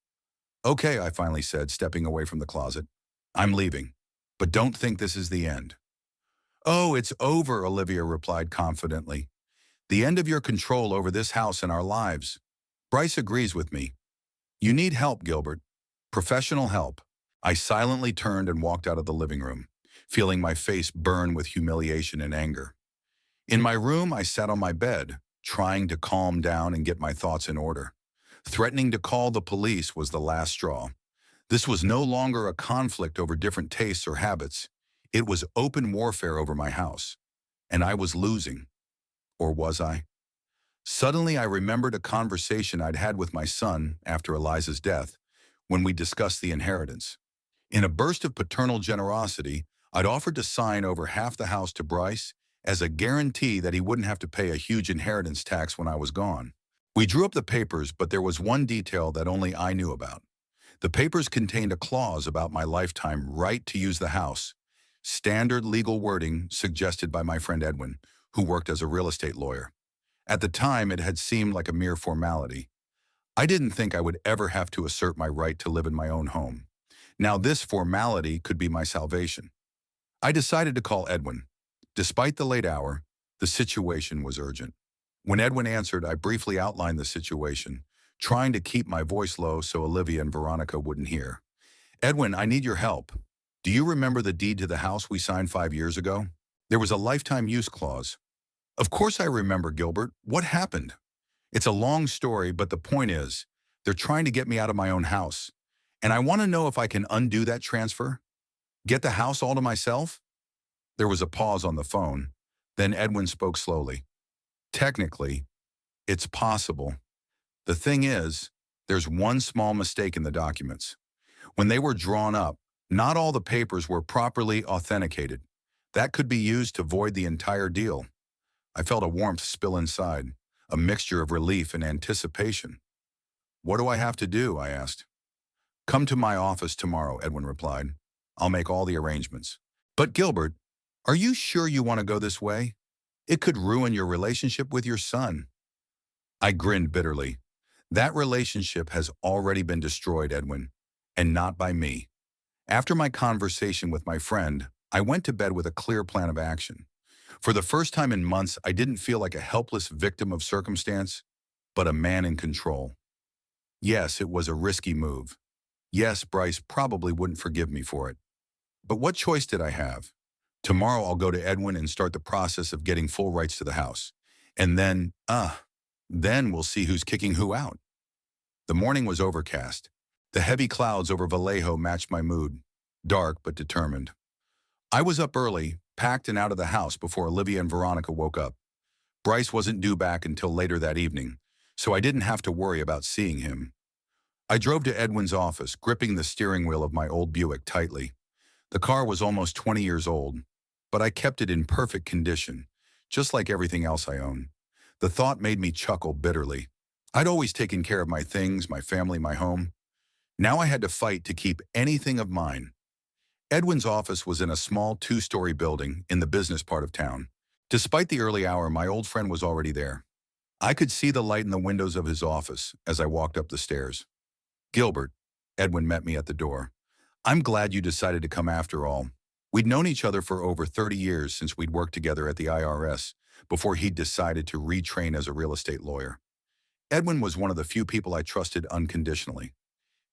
"Okay," I finally said, stepping away from the closet. "I'm leaving. But don't think this is the end." "Oh, it's over," Olivia replied confidently. "The end of your control over this house and our lives. Bryce agrees with me. You need help, Gilbert. Professional help." I silently turned and walked out of the living room, feeling my face burn with humiliation and anger. In my room, I sat on my bed, trying to calm down and get my thoughts in order. Threatening to call the police was the last straw. This was no longer a conflict over different tastes or habits. It was open warfare over my house. And I was losing. Or was I? Suddenly, I remembered a conversation I'd had with my son after Eliza's death, when we discussed the inheritance. In a burst of paternal generosity, I'd offered to sign over half the house to Bryce as a guarantee that he wouldn't have to pay a huge inheritance tax when I was gone. We drew up the papers, but there was one detail that only I knew about. The papers contained a clause about my lifetime right to use the house, standard legal wording suggested by my friend Edwin, who worked as a real estate lawyer. At the time, it had seemed like a mere formality. I didn't think I would ever have to assert my right to live in my own home. Now this formality could be my salvation. I decided to call Edwin. Despite the late hour, the situation was urgent. When Edwin answered, I briefly outlined the situation, trying to keep my voice low so Olivia and Veronica wouldn't hear. "Edwin, I need your help. Do you remember the deed to the house we signed 5 years ago? There was a lifetime use clause." "Of course I remember, Gilbert. What happened?" "It's a long story, but the point is, they're trying to get me out of my own house. And I want to know if I can undo that transfer? Get the house all to myself?" There was a pause on the phone. Then Edwin spoke slowly. "Technically, It's possible. The thing is, there's one small mistake in the documents. When they were drawn up, not all the papers were properly authenticated. That could be used to void the entire deal. I felt a warmth spill inside, a mixture of relief and anticipation. What do I have to do? I asked. Come to my office tomorrow, Edwin replied. I'll make all the arrangements. But Gilbert, are you sure you want to go this way? It could ruin your relationship with your son. I grinned bitterly. That relationship has already been destroyed, Edwin, and not by me. After my conversation with my friend, I went to bed with a clear plan of action. For the first time in months, I didn't feel like a helpless victim of circumstance, but a man in control. Yes, it was a risky move. Yes, Bryce probably wouldn't forgive me for it. But what choice did I have? Tomorrow I'll go to Edwin and start the process of getting full rights to the house. And then we'll see who's kicking who out. The morning was overcast. The heavy clouds over Vallejo matched my mood, dark but determined. I was up early, packed and out of the house before Olivia and Veronica woke up. Bryce wasn't due back until later that evening, so I didn't have to worry about seeing him. I drove to Edwin's office, gripping the steering wheel of my old Buick tightly. The car was almost 20 years old, but I kept it in perfect condition, just like everything else I own. The thought made me chuckle bitterly. I'd always taken care of my things, my family, my home. Now I had to fight to keep anything of mine. Edwin's office was in a small two-story building in the business part of town. Despite the early hour, my old friend was already there. I could see the light in the windows of his office as I walked up the stairs. Gilbert, Edwin met me at the door. I'm glad you decided to come after all. We'd known each other for over 30 years since we'd worked together at the IRS, before he'd decided to retrain as a real estate lawyer. Edwin was one of the few people I trusted unconditionally.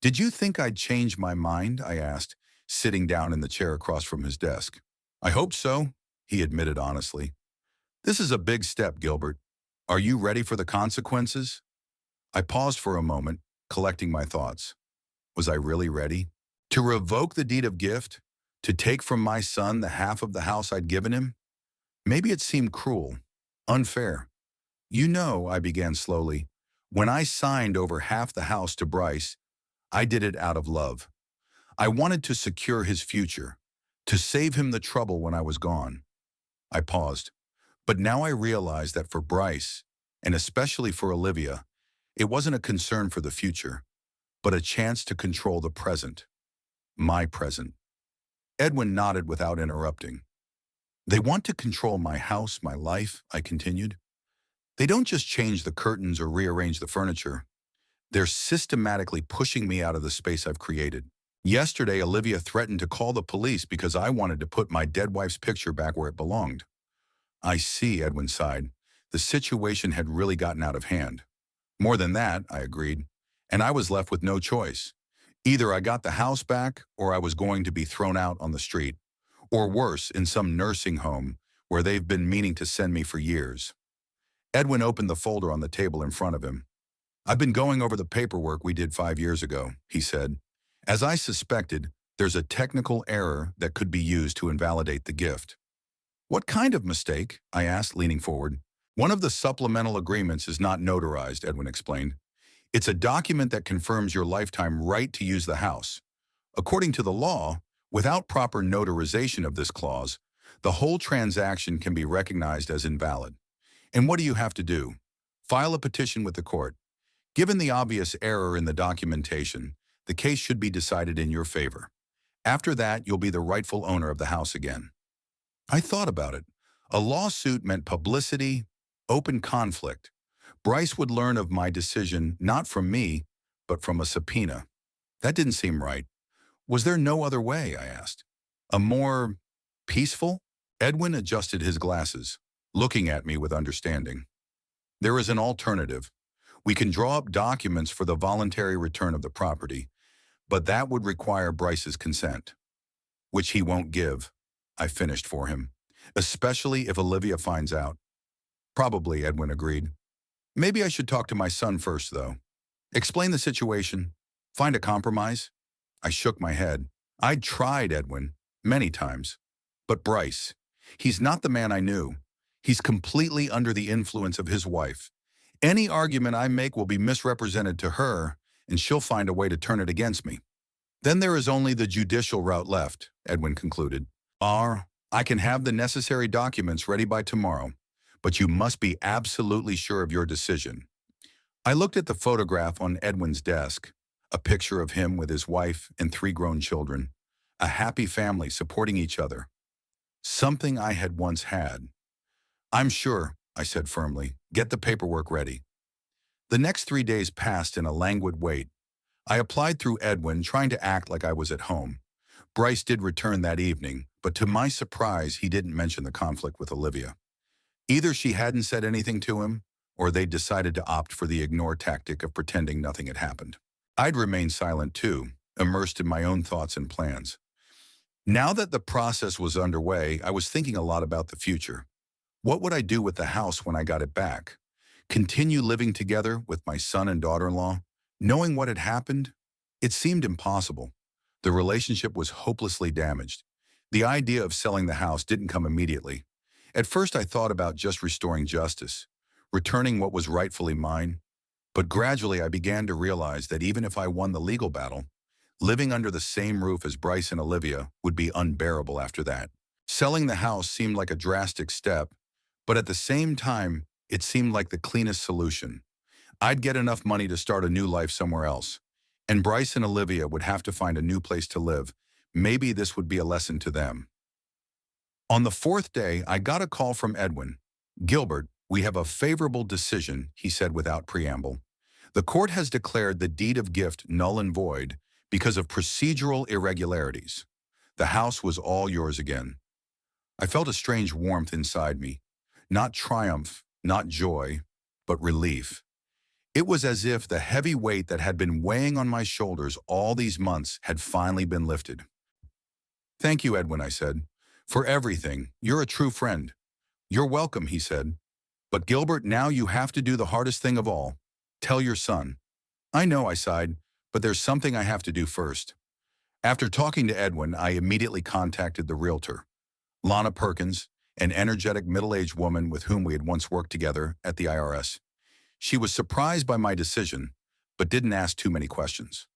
Did you think I'd change my mind? I asked, sitting down in the chair across from his desk. I hope so, he admitted honestly. This is a big step, Gilbert. Are you ready for the consequences? I paused for a moment, collecting my thoughts. Was I really ready? To revoke the deed of gift? To take from my son the half of the house I'd given him? Maybe it seemed cruel, unfair. You know, I began slowly, when I signed over half the house to Bryce, I did it out of love. I wanted to secure his future, to save him the trouble when I was gone. I paused, but now I realized that for Bryce, and especially for Olivia, it wasn't a concern for the future, but a chance to control the present. My present. Edwin nodded without interrupting. They want to control my house, my life, I continued. They don't just change the curtains or rearrange the furniture. They're systematically pushing me out of the space I've created. Yesterday, Olivia threatened to call the police because I wanted to put my dead wife's picture back where it belonged. I see, Edwin sighed. The situation had really gotten out of hand. More than that, I agreed, and I was left with no choice. Either I got the house back or I was going to be thrown out on the street, or worse, in some nursing home where they've been meaning to send me for years. Edwin opened the folder on the table in front of him. I've been going over the paperwork we did 5 years ago, he said. As I suspected, there's a technical error that could be used to invalidate the gift. What kind of mistake? I asked, leaning forward. One of the supplemental agreements is not notarized, Edwin explained. It's a document that confirms your lifetime right to use the house. According to the law, without proper notarization of this clause, the whole transaction can be recognized as invalid. And what do you have to do? File a petition with the court. Given the obvious error in the documentation, the case should be decided in your favor. After that, you'll be the rightful owner of the house again. I thought about it. A lawsuit meant publicity, open conflict. Bryce would learn of my decision not from me, but from a subpoena. That didn't seem right. Was there no other way, I asked? A more peaceful? Edwin adjusted his glasses, looking at me with understanding. There is an alternative. We can draw up documents for the voluntary return of the property, but that would require Bryce's consent, which he won't give, I finished for him, especially if Olivia finds out. Probably, Edwin agreed. Maybe I should talk to my son first, though. Explain the situation. Find a compromise. I shook my head. I'd tried, Edwin, many times. But Bryce, he's not the man I knew. He's completely under the influence of his wife. Any argument I make will be misrepresented to her, and she'll find a way to turn it against me. Then there is only the judicial route left, Edwin concluded. I can have the necessary documents ready by tomorrow, but you must be absolutely sure of your decision. I looked at the photograph on Edwin's desk, a picture of him with his wife and 3 grown children, a happy family supporting each other. Something I had once had. I'm sure, I said firmly. Get the paperwork ready. The next 3 days passed in a languid wait. I applied through Edwin, trying to act like I was at home. Bryce did return that evening, but to my surprise, he didn't mention the conflict with Olivia. Either she hadn't said anything to him, or they'd decided to opt for the ignore tactic of pretending nothing had happened. I'd remained silent too, immersed in my own thoughts and plans. Now that the process was underway, I was thinking a lot about the future. What would I do with the house when I got it back? Continue living together with my son and daughter-in-law? Knowing what had happened? It seemed impossible. The relationship was hopelessly damaged. The idea of selling the house didn't come immediately. At first I thought about just restoring justice, returning what was rightfully mine. But gradually I began to realize that even if I won the legal battle, living under the same roof as Bryce and Olivia would be unbearable after that. Selling the house seemed like a drastic step, but at the same time, it seemed like the cleanest solution. I'd get enough money to start a new life somewhere else, and Bryce and Olivia would have to find a new place to live. Maybe this would be a lesson to them. On the 4th day, I got a call from Edwin. Gilbert, we have a favorable decision, he said without preamble. The court has declared the deed of gift null and void because of procedural irregularities. The house was all yours again. I felt a strange warmth inside me. Not triumph, not joy, but relief. It was as if the heavy weight that had been weighing on my shoulders all these months had finally been lifted. Thank you, Edwin, I said, for everything. You're a true friend. You're welcome, he said. But Gilbert, now you have to do the hardest thing of all. Tell your son. I know, I sighed, but there's something I have to do first. After talking to Edwin, I immediately contacted the realtor, Lana Perkins, an energetic middle-aged woman with whom we had once worked together at the IRS. She was surprised by my decision, but didn't ask too many questions.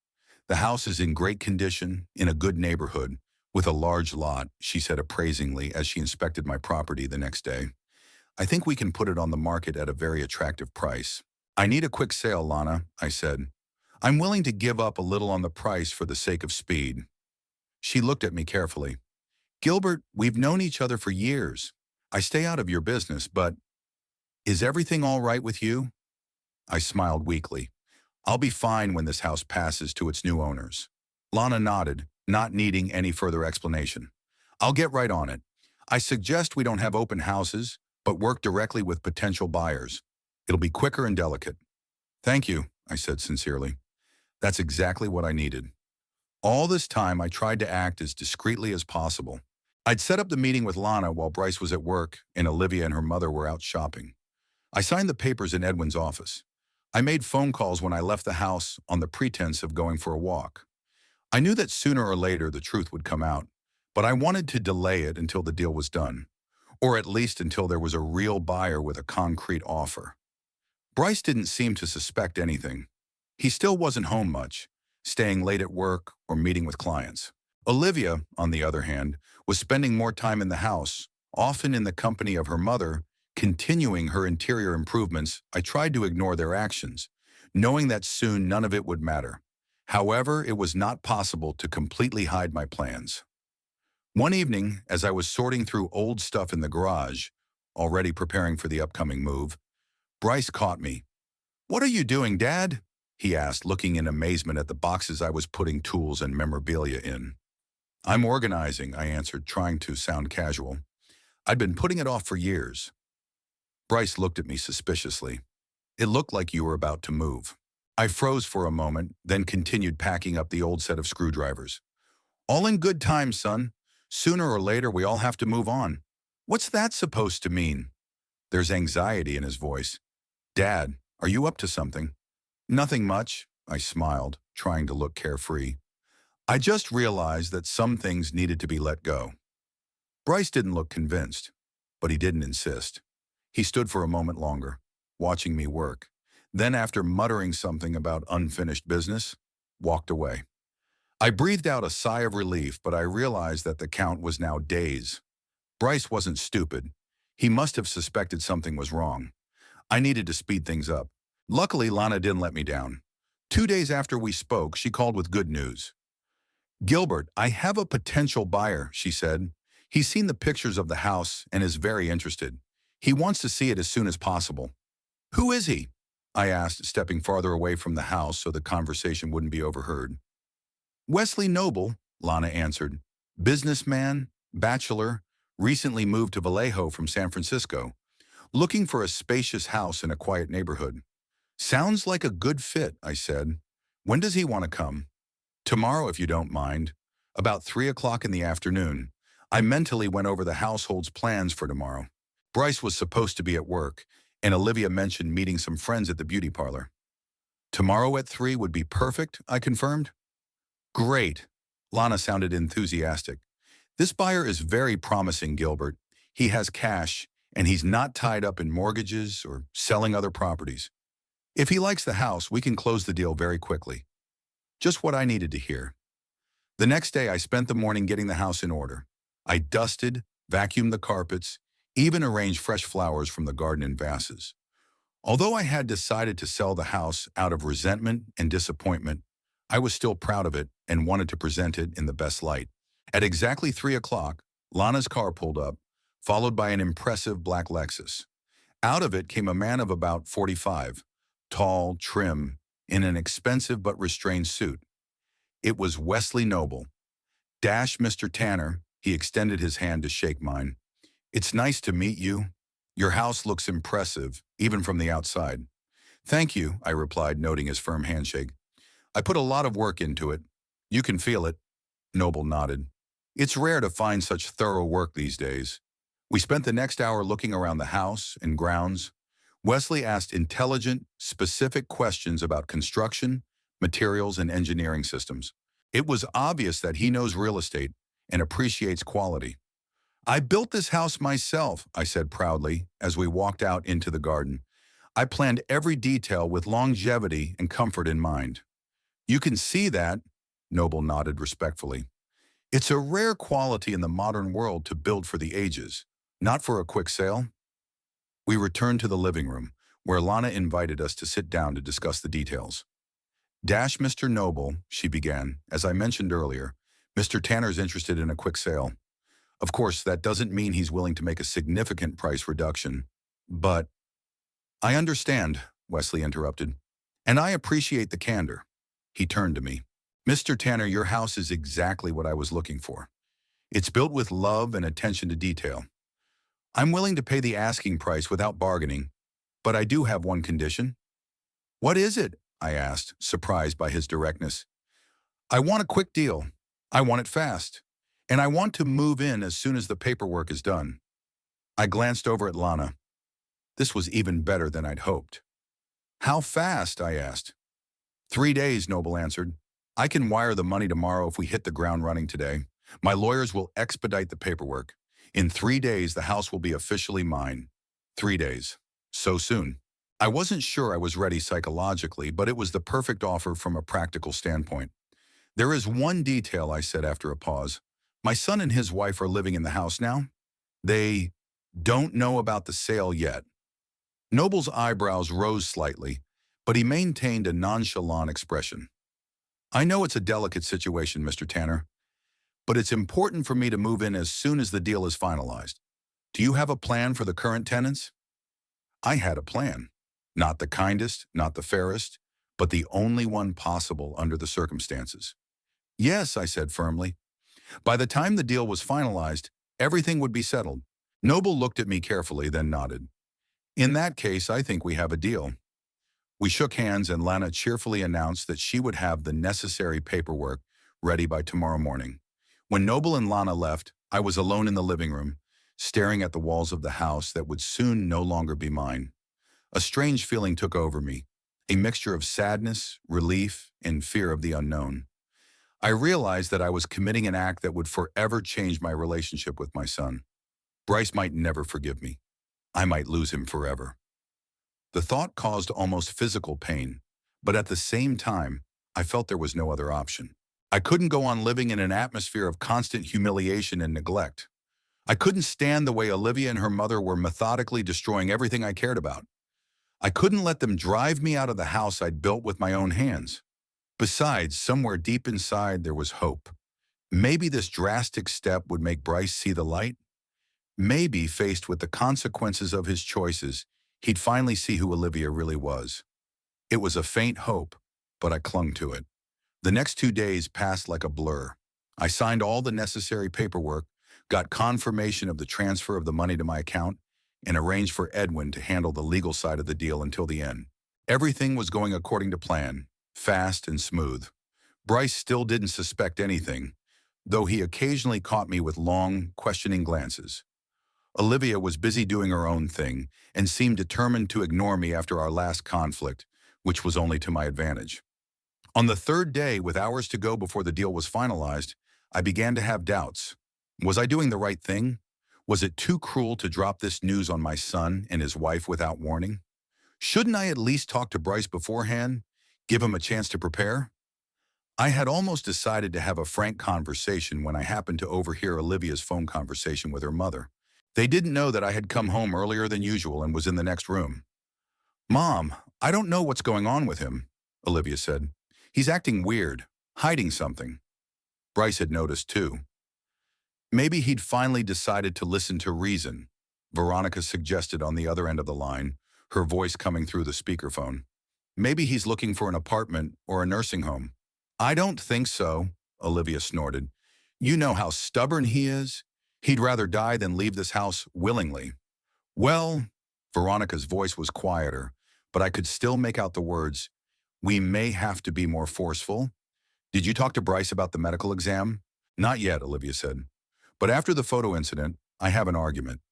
The house is in great condition, in a good neighborhood, with a large lot, she said appraisingly as she inspected my property the next day. I think we can put it on the market at a very attractive price. I need a quick sale, Lana, I said. I'm willing to give up a little on the price for the sake of speed. She looked at me carefully. Gilbert, we've known each other for years. I stay out of your business, but is everything all right with you? I smiled weakly. I'll be fine when this house passes to its new owners. Lana nodded, not needing any further explanation. I'll get right on it. I suggest we don't have open houses, but work directly with potential buyers. It'll be quicker and delicate. Thank you, I said sincerely. That's exactly what I needed. All this time, I tried to act as discreetly as possible. I'd set up the meeting with Lana while Bryce was at work and Olivia and her mother were out shopping. I signed the papers in Edwin's office. I made phone calls when I left the house on the pretense of going for a walk. I knew that sooner or later the truth would come out, but I wanted to delay it until the deal was done, or at least until there was a real buyer with a concrete offer. Bryce didn't seem to suspect anything. He still wasn't home much, staying late at work or meeting with clients. Olivia, on the other hand, was spending more time in the house, often in the company of her mother, continuing her interior improvements. I tried to ignore their actions, knowing that soon none of it would matter. However, it was not possible to completely hide my plans. One evening, as I was sorting through old stuff in the garage, already preparing for the upcoming move, Bryce caught me. "What are you doing, Dad?" he asked, looking in amazement at the boxes I was putting tools and memorabilia in. "I'm organizing," I answered, trying to sound casual. "I'd been putting it off for years." Bryce looked at me suspiciously. "It looked like you were about to move." I froze for a moment, then continued packing up the old set of screwdrivers. "All in good time, son. Sooner or later, we all have to move on." "What's that supposed to mean?" There's anxiety in his voice. "Dad, are you up to something?" "Nothing much," I smiled, trying to look carefree. "I just realized that some things needed to be let go." Bryce didn't look convinced, but he didn't insist. He stood for a moment longer. watching me work. Then, after muttering something about unfinished business, walked away. I breathed out a sigh of relief, but I realized that the count was now days. Bryce wasn't stupid. He must have suspected something was wrong. I needed to speed things up. Luckily, Lana didn't let me down. 2 days after we spoke, she called with good news. "Gilbert, I have a potential buyer," she said. "He's seen the pictures of the house and is very interested. He wants to see it as soon as possible." "Who is he?" I asked, stepping farther away from the house so the conversation wouldn't be overheard. "Wesley Noble," Lana answered. "Businessman, bachelor, recently moved to Vallejo from San Francisco. Looking for a spacious house in a quiet neighborhood." "Sounds like a good fit," I said. "When does he want to come?" "Tomorrow, if you don't mind. About 3 o'clock in the afternoon." I mentally went over the household's plans for tomorrow. Bryce was supposed to be at work, and Olivia mentioned meeting some friends at the beauty parlor. "Tomorrow at 3 would be perfect," I confirmed. "Great." Lana sounded enthusiastic. "This buyer is very promising, Gilbert. He has cash, and he's not tied up in mortgages or selling other properties. If he likes the house, we can close the deal very quickly." Just what I needed to hear. The next day, I spent the morning getting the house in order. I dusted, vacuumed the carpets, even arranged fresh flowers from the garden in vases. Although I had decided to sell the house out of resentment and disappointment, I was still proud of it and wanted to present it in the best light. At exactly 3 o'clock, Lana's car pulled up, followed by an impressive black Lexus. Out of it came a man of about 45, tall, trim, in an expensive but restrained suit. It was Wesley Noble. "Mr. Tanner," he extended his hand to shake mine. "It's nice to meet you. Your house looks impressive, even from the outside." "Thank you," I replied, noting his firm handshake. "I put a lot of work into it. You can feel it." Noble nodded. "It's rare to find such thorough work these days." We spent the next hour looking around the house and grounds. Wesley asked intelligent, specific questions about construction, materials, and engineering systems. It was obvious that he knows real estate and appreciates quality. "I built this house myself," I said proudly as we walked out into the garden. "I planned every detail with longevity and comfort in mind." "You can see that," Noble nodded respectfully. "It's a rare quality in the modern world to build for the ages, not for a quick sale." We returned to the living room, where Lana invited us to sit down to discuss the details. "Mr. Noble," she began, "as I mentioned earlier, Mr. Tanner's interested in a quick sale. Of course, that doesn't mean he's willing to make a significant price reduction, but—" "I understand," Wesley interrupted, "and I appreciate the candor." He turned to me. "Mr. Tanner, your house is exactly what I was looking for. It's built with love and attention to detail. I'm willing to pay the asking price without bargaining, but I do have one condition." "What is it?" I asked, surprised by his directness. "I want a quick deal. I want it fast. And I want to move in as soon as the paperwork is done." I glanced over at Lana. This was even better than I'd hoped. "How fast?" I asked. 3 days, Noble answered. "I can wire the money tomorrow if we hit the ground running today. My lawyers will expedite the paperwork. In 3 days, the house will be officially mine." 3 days. So soon. I wasn't sure I was ready psychologically, but it was the perfect offer from a practical standpoint. "There is one detail," I said after a pause. "My son and his wife are living in the house now. They don't know about the sale yet." Noble's eyebrows rose slightly, but he maintained a nonchalant expression. "I know it's a delicate situation, Mr. Tanner, but it's important for me to move in as soon as the deal is finalized. Do you have a plan for the current tenants?" I had a plan. Not the kindest, not the fairest, but the only one possible under the circumstances. "Yes," I said firmly. By the time the deal was finalized, everything would be settled. Noble looked at me carefully, then nodded. "In that case, I think we have a deal." We shook hands and Lana cheerfully announced that she would have the necessary paperwork ready by tomorrow morning. When Noble and Lana left, I was alone in the living room, staring at the walls of the house that would soon no longer be mine. A strange feeling took over me, a mixture of sadness, relief, and fear of the unknown. I realized that I was committing an act that would forever change my relationship with my son. Bryce might never forgive me. I might lose him forever. The thought caused almost physical pain, but at the same time, I felt there was no other option. I couldn't go on living in an atmosphere of constant humiliation and neglect. I couldn't stand the way Olivia and her mother were methodically destroying everything I cared about. I couldn't let them drive me out of the house I'd built with my own hands. Besides, somewhere deep inside, there was hope. Maybe this drastic step would make Bryce see the light. Maybe, faced with the consequences of his choices, he'd finally see who Olivia really was. It was a faint hope, but I clung to it. The next 2 days passed like a blur. I signed all the necessary paperwork, got confirmation of the transfer of the money to my account, and arranged for Edwin to handle the legal side of the deal until the end. Everything was going according to plan, fast and smooth. Bryce still didn't suspect anything, though he occasionally caught me with long, questioning glances. Olivia was busy doing her own thing and seemed determined to ignore me after our last conflict, which was only to my advantage. On the third day, with hours to go before the deal was finalized, I began to have doubts. Was I doing the right thing? Was it too cruel to drop this news on my son and his wife without warning? Shouldn't I at least talk to Bryce beforehand, give him a chance to prepare? I had almost decided to have a frank conversation when I happened to overhear Olivia's phone conversation with her mother. They didn't know that I had come home earlier than usual and was in the next room. "Mom, I don't know what's going on with him," Olivia said. "He's acting weird, hiding something." Bryce had noticed too. "Maybe he'd finally decided to listen to reason," Veronica suggested on the other end of the line, her voice coming through the speakerphone. "Maybe he's looking for an apartment or a nursing home." "I don't think so," Olivia snorted. "You know how stubborn he is. He'd rather die than leave this house willingly." "Well," Veronica's voice was quieter, but I could still make out the words, "we may have to be more forceful." "Did you talk to Bryce about the medical exam?" "Not yet," Olivia said. "But after the photo incident, I have an argument.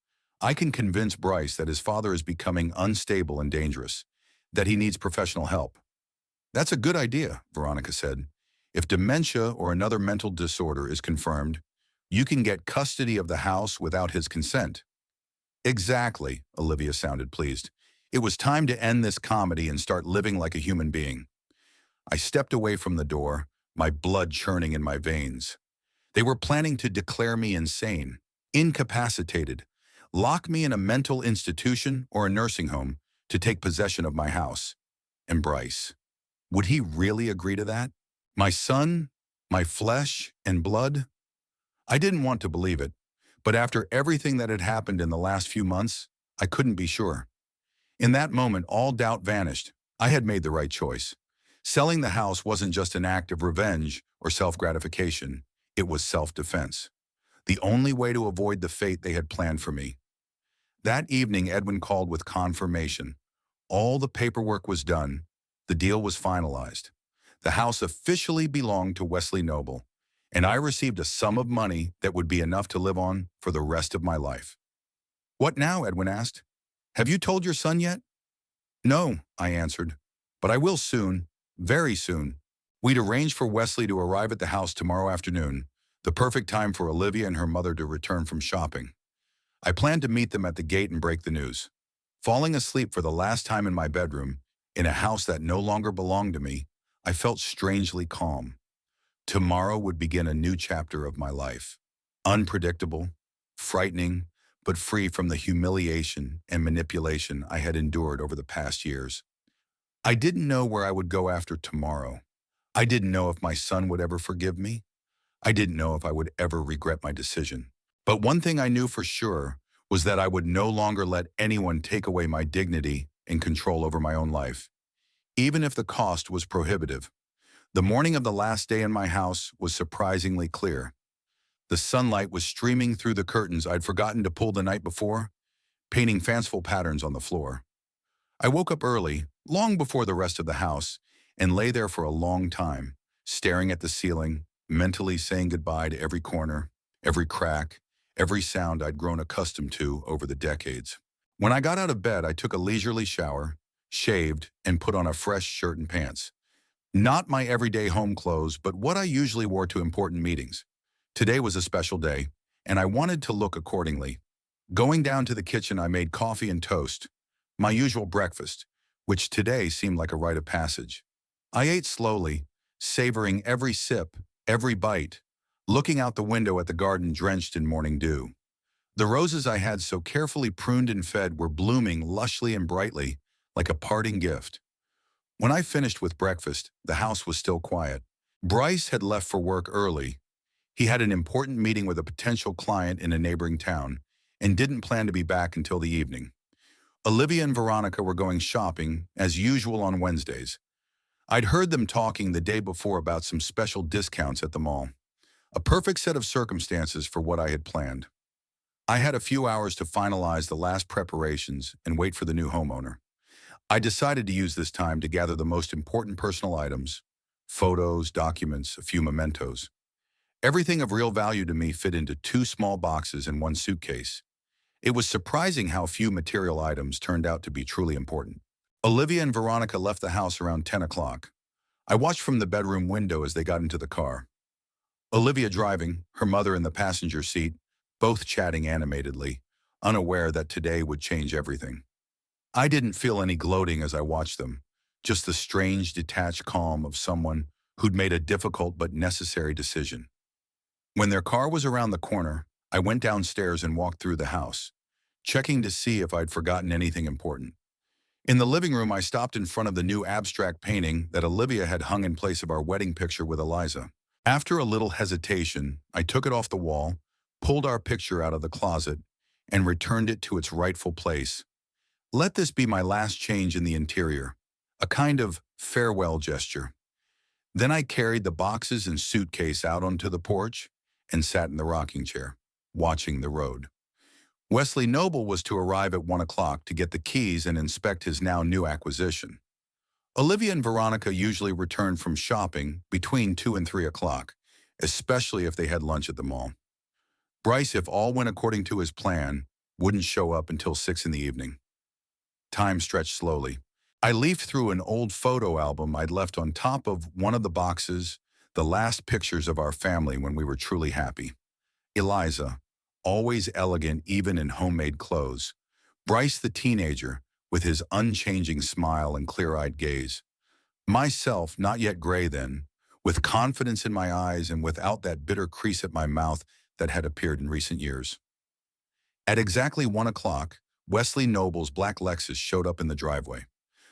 I can convince Bryce that his father is becoming unstable and dangerous, that he needs professional help." "That's a good idea," Veronica said. "If dementia or another mental disorder is confirmed, you can get custody of the house without his consent." "Exactly," Olivia sounded pleased. It was time to end this comedy and start living like a human being. I stepped away from the door, my blood churning in my veins. They were planning to declare me insane, incapacitated, lock me in a mental institution or a nursing home to take possession of my house. And Bryce, would he really agree to that? My son, my flesh and blood? I didn't want to believe it, but after everything that had happened in the last few months, I couldn't be sure. In that moment, all doubt vanished. I had made the right choice. Selling the house wasn't just an act of revenge or self-gratification. It was self-defense. The only way to avoid the fate they had planned for me. That evening, Edwin called with confirmation. All the paperwork was done. The deal was finalized. The house officially belonged to Wesley Noble, and I received a sum of money that would be enough to live on for the rest of my life. "What now?" Edwin asked. "Have you told your son yet?" "No," I answered, "but I will soon, very soon." We'd arranged for Wesley to arrive at the house tomorrow afternoon, the perfect time for Olivia and her mother to return from shopping. I planned to meet them at the gate and break the news. Falling asleep for the last time in my bedroom, in a house that no longer belonged to me, I felt strangely calm. Tomorrow would begin a new chapter of my life. Unpredictable, frightening, but free from the humiliation and manipulation I had endured over the past years. I didn't know where I would go after tomorrow. I didn't know if my son would ever forgive me. I didn't know if I would ever regret my decision. But one thing I knew for sure was that I would no longer let anyone take away my dignity and control over my own life, even if the cost was prohibitive. The morning of the last day in my house was surprisingly clear. The sunlight was streaming through the curtains I'd forgotten to pull the night before, painting fanciful patterns on the floor. I woke up early, long before the rest of the house, and lay there for a long time, staring at the ceiling, mentally saying goodbye to every corner, every crack, every sound I'd grown accustomed to over the decades. When I got out of bed, I took a leisurely shower, shaved, and put on a fresh shirt and pants. Not my everyday home clothes, but what I usually wore to important meetings. Today was a special day, and I wanted to look accordingly. Going down to the kitchen, I made coffee and toast, my usual breakfast, which today seemed like a rite of passage. I ate slowly, savoring every sip, every bite, looking out the window at the garden drenched in morning dew. The roses I had so carefully pruned and fed were blooming lushly and brightly, like a parting gift. When I finished with breakfast, the house was still quiet. Bryce had left for work early. He had an important meeting with a potential client in a neighboring town and didn't plan to be back until the evening. Olivia and Veronica were going shopping, as usual on Wednesdays. I'd heard them talking the day before about some special discounts at the mall. A perfect set of circumstances for what I had planned. I had a few hours to finalize the last preparations and wait for the new homeowner. I decided to use this time to gather the most important personal items, photos, documents, a few mementos. Everything of real value to me fit into 2 small boxes and 1 suitcase. It was surprising how few material items turned out to be truly important. Olivia and Veronica left the house around 10 o'clock. I watched from the bedroom window as they got into the car. Olivia driving, her mother in the passenger seat, both chatting animatedly, unaware that today would change everything. I didn't feel any gloating as I watched them, just the strange, detached calm of someone who'd made a difficult but necessary decision. When their car was around the corner, I went downstairs and walked through the house, checking to see if I'd forgotten anything important. In the living room, I stopped in front of the new abstract painting that Olivia had hung in place of our wedding picture with Eliza. After a little hesitation, I took it off the wall, pulled our picture out of the closet, and returned it to its rightful place. Let this be my last change in the interior, a kind of farewell gesture. Then I carried the boxes and suitcase out onto the porch and sat in the rocking chair, watching the road. Wesley Noble was to arrive at 1 o'clock to get the keys and inspect his now new acquisition. Olivia and Veronica usually returned from shopping between 2 and 3 o'clock, especially if they had lunch at the mall. Bryce, if all went according to his plan, wouldn't show up until 6 in the evening. Time stretched slowly. I leafed through an old photo album I'd left on top of one of the boxes, the last pictures of our family when we were truly happy. Eliza, always elegant even in homemade clothes. Bryce the teenager, with his unchanging smile and clear-eyed gaze. Myself, not yet gray then, with confidence in my eyes and without that bitter crease at my mouth that had appeared in recent years. At exactly 1 o'clock, Wesley Noble's black Lexus showed up in the driveway.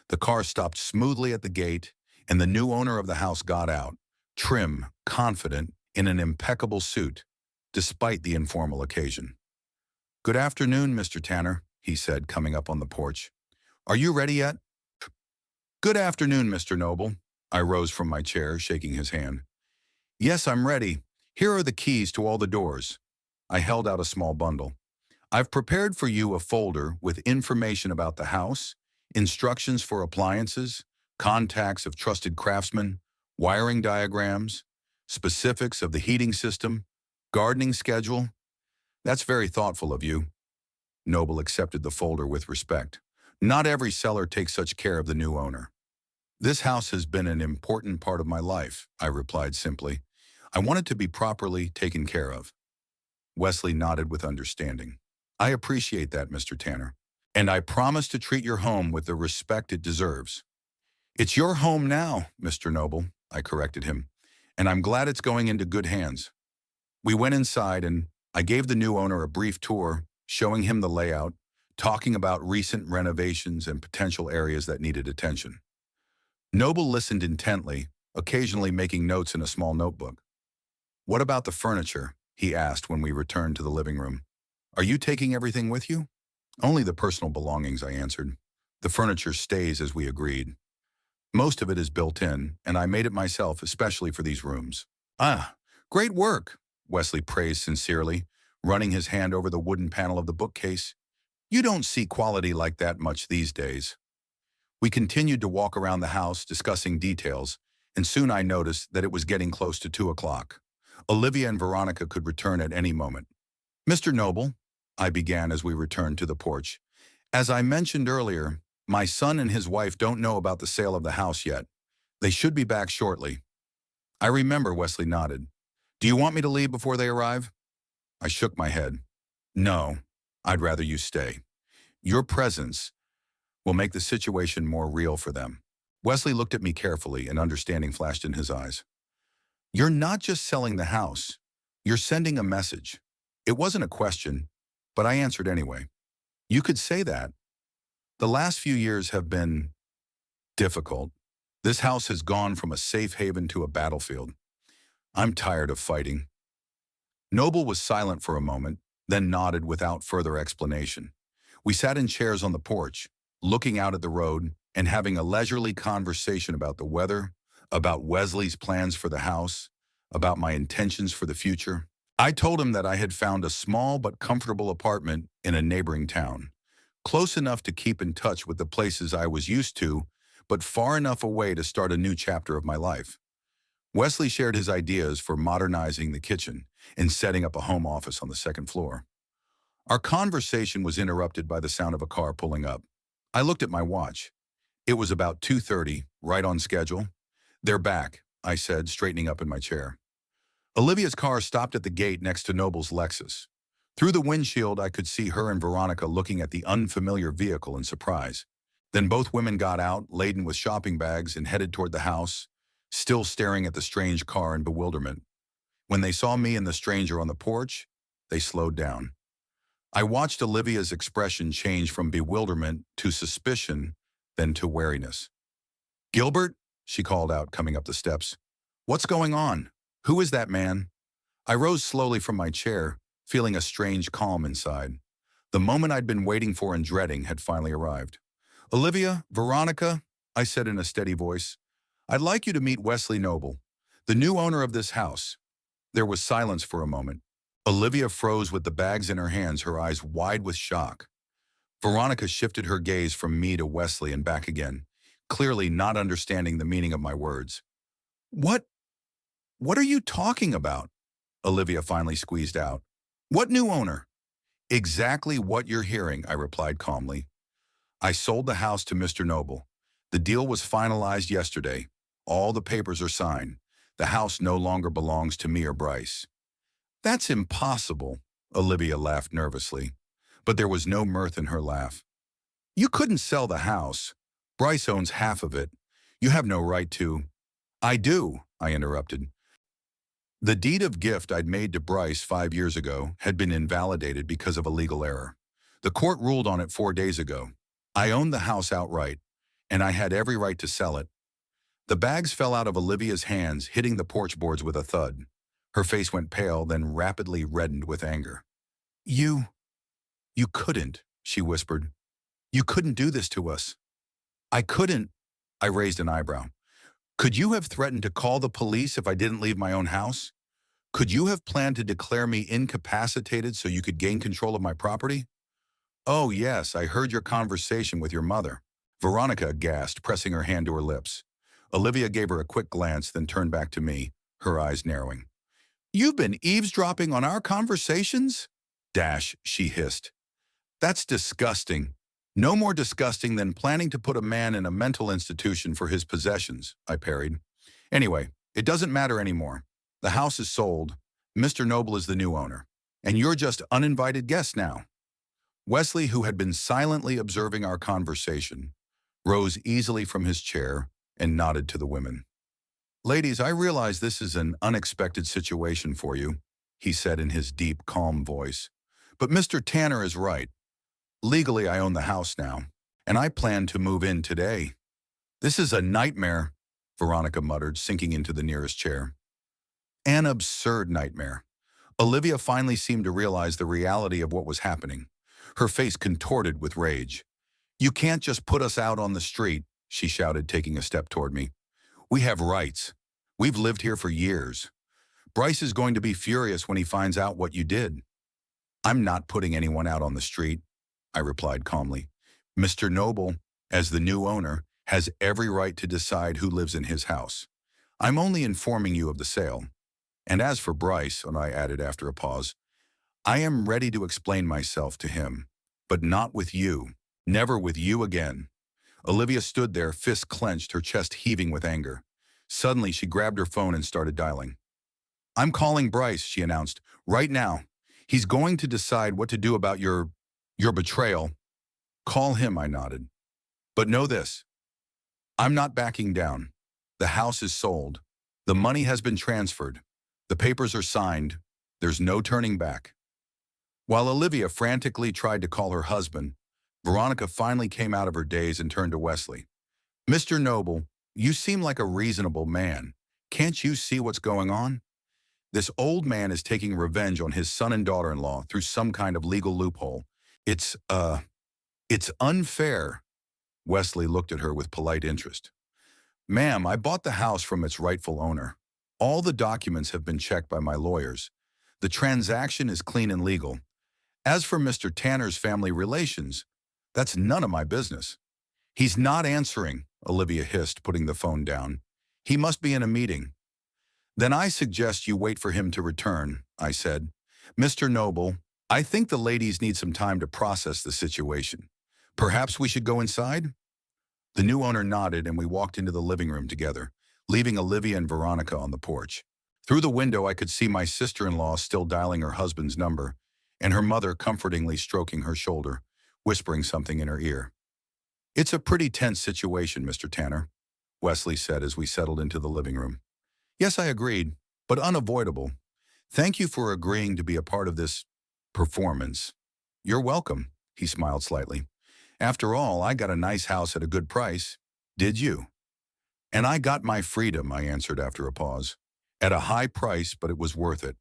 The car stopped smoothly at the gate, and the new owner of the house got out, trim, confident, in an impeccable suit, despite the informal occasion. "Good afternoon, Mr. Tanner," he said, coming up on the porch. "Are you ready yet?" "Good afternoon, Mr. Noble." I rose from my chair, shaking his hand. "Yes, I'm ready. Here are the keys to all the doors." I held out a small bundle. "I've prepared for you a folder with information about the house, instructions for appliances, contacts of trusted craftsmen, wiring diagrams, specifics of the heating system, gardening schedule." "That's very thoughtful of you." Noble accepted the folder with respect. "Not every seller takes such care of the new owner." "This house has been an important part of my life," I replied simply. "I want it to be properly taken care of." Wesley nodded with understanding. "I appreciate that, Mr. Tanner. And I promise to treat your home with the respect it deserves." "It's your home now, Mr. Noble," I corrected him, "and I'm glad it's going into good hands." We went inside and I gave the new owner a brief tour, showing him the layout, talking about recent renovations and potential areas that needed attention. Noble listened intently, occasionally making notes in a small notebook. "What about the furniture?" he asked when we returned to the living room. "Are you taking everything with you?" "Only the personal belongings," I answered. "The furniture stays as we agreed. Most of it is built in, and I made it myself especially for these rooms." "Ah, great work," Wesley praised sincerely, running his hand over the wooden panel of the bookcase. "You don't see quality like that much these days." We continued to walk around the house, discussing details, and soon I noticed that it was getting close to 2 o'clock. Olivia and Veronica could return at any moment. "Mr. Noble," I began as we returned to the porch, "as I mentioned earlier, my son and his wife don't know about the sale of the house yet. They should be back shortly." "I remember," Wesley nodded. "Do you want me to leave before they arrive?" I shook my head. "No, I'd rather you stay. Your presence, will make the situation more real for them. Wesley looked at me carefully, and understanding flashed in his eyes. You're not just selling the house. You're sending a message. It wasn't a question, but I answered anyway. You could say that. The last few years have been difficult. This house has gone from a safe haven to a battlefield. I'm tired of fighting. Noble was silent for a moment, then nodded without further explanation. We sat in chairs on the porch, looking out at the road and having a leisurely conversation about the weather, about Wesley's plans for the house, about my intentions for the future. I told him that I had found a small but comfortable apartment in a neighboring town, close enough to keep in touch with the places I was used to, but far enough away to start a new chapter of my life. Wesley shared his ideas for modernizing the kitchen and setting up a home office on the second floor. Our conversation was interrupted by the sound of a car pulling up. I looked at my watch. It was about 2:30, right on schedule. They're back, I said, straightening up in my chair. Olivia's car stopped at the gate next to Noble's Lexus. Through the windshield, I could see her and Veronica looking at the unfamiliar vehicle in surprise. Then both women got out, laden with shopping bags, and headed toward the house, still staring at the strange car in bewilderment. When they saw me and the stranger on the porch, they slowed down. I watched Olivia's expression change from bewilderment to suspicion, then to wariness. "Gilbert," she called out, coming up the steps. "What's going on? Who is that man?" I rose slowly from my chair, feeling a strange calm inside. The moment I'd been waiting for and dreading had finally arrived. "Olivia, Veronica," I said in a steady voice, "I'd like you to meet Wesley Noble, the new owner of this house." There was silence for a moment. Olivia froze with the bags in her hands, her eyes wide with shock. Veronica shifted her gaze from me to Wesley and back again, clearly not understanding the meaning of my words. What are you talking about?" Olivia finally squeezed out. "What new owner?" "Exactly what you're hearing," I replied calmly. "I sold the house to Mr. Noble. The deal was finalized yesterday. All the papers are signed. The house no longer belongs to me or Bryce." "That's impossible," Olivia laughed nervously, but there was no mirth in her laugh. "You couldn't sell the house. Bryce owns half of it. You have no right to—" "I do," I interrupted. The deed of gift I'd made to Bryce 5 years ago had been invalidated because of a legal error. The court ruled on it 4 days ago. I owned the house outright, and I had every right to sell it. The bags fell out of Olivia's hands, hitting the porch boards with a thud. Her face went pale, then rapidly reddened with anger. You couldn't," she whispered. "You couldn't do this to us." "I couldn't," I raised an eyebrow. "Could you have threatened to call the police if I didn't leave my own house? Could you have planned to declare me incapacitated so you could gain control of my property?" "Oh yes, I heard your conversation with your mother." Veronica gasped, pressing her hand to her lips. Olivia gave her a quick glance, then turned back to me, her eyes narrowing. "You've been eavesdropping on our conversations?" She hissed. "That's disgusting. No more disgusting than planning to put a man in a mental institution for his possessions," I parried. "Anyway, it doesn't matter anymore. The house is sold. Mr. Noble is the new owner. And you're just uninvited guests now." Wesley, who had been silently observing our conversation, rose easily from his chair and nodded to the women. "Ladies, I realize this is an unexpected situation for you," he said in his deep, calm voice. "But Mr. Tanner is right. Legally, I own the house now, and I plan to move in today." "This is a nightmare," Veronica muttered, sinking into the nearest chair. "An absurd nightmare." Olivia finally seemed to realize the reality of what was happening. Her face contorted with rage. "You can't just put us out on the street," she shouted, taking a step toward me. "We have rights. We've lived here for years. Bryce is going to be furious when he finds out what you did." "I'm not putting anyone out on the street," I replied calmly. "Mr. Noble, as the new owner, has every right to decide who lives in his house. I'm only informing you of the sale. And as for Bryce," and I added after a pause, "I am ready to explain myself to him, but not with you. Never with you again." Olivia stood there, fists clenched, her chest heaving with anger. Suddenly, she grabbed her phone and started dialing. "I'm calling Bryce," she announced, "right now. He's going to decide what to do about your betrayal." "Call him," I nodded. But know this, I'm not backing down. The house is sold. The money has been transferred. The papers are signed. There's no turning back. While Olivia frantically tried to call her husband, Veronica finally came out of her daze and turned to Wesley. Mr. Noble, you seem like a reasonable man. Can't you see what's going on? This old man is taking revenge on his son and daughter-in-law through some kind of legal loophole. It's unfair. Wesley looked at her with polite interest. Ma'am, I bought the house from its rightful owner. All the documents have been checked by my lawyers. The transaction is clean and legal. As for Mr. Tanner's family relations, that's none of my business. He's not answering, Olivia hissed, putting the phone down. He must be in a meeting. Then I suggest you wait for him to return, I said. Mr. Noble, I think the ladies need some time to process the situation. Perhaps we should go inside? The new owner nodded and we walked into the living room together, leaving Olivia and Veronica on the porch. Through the window I could see my sister-in-law still dialing her husband's number, and her mother comfortingly stroking her shoulder, whispering something in her ear. It's a pretty tense situation, Mr. Tanner, Wesley said as we settled into the living room. Yes, I agreed, but unavoidable. Thank you for agreeing to be a part of this performance. You're welcome, he smiled slightly. After all, I got a nice house at a good price. Did you? And I got my freedom, I answered after a pause. At a high price, but it was worth it.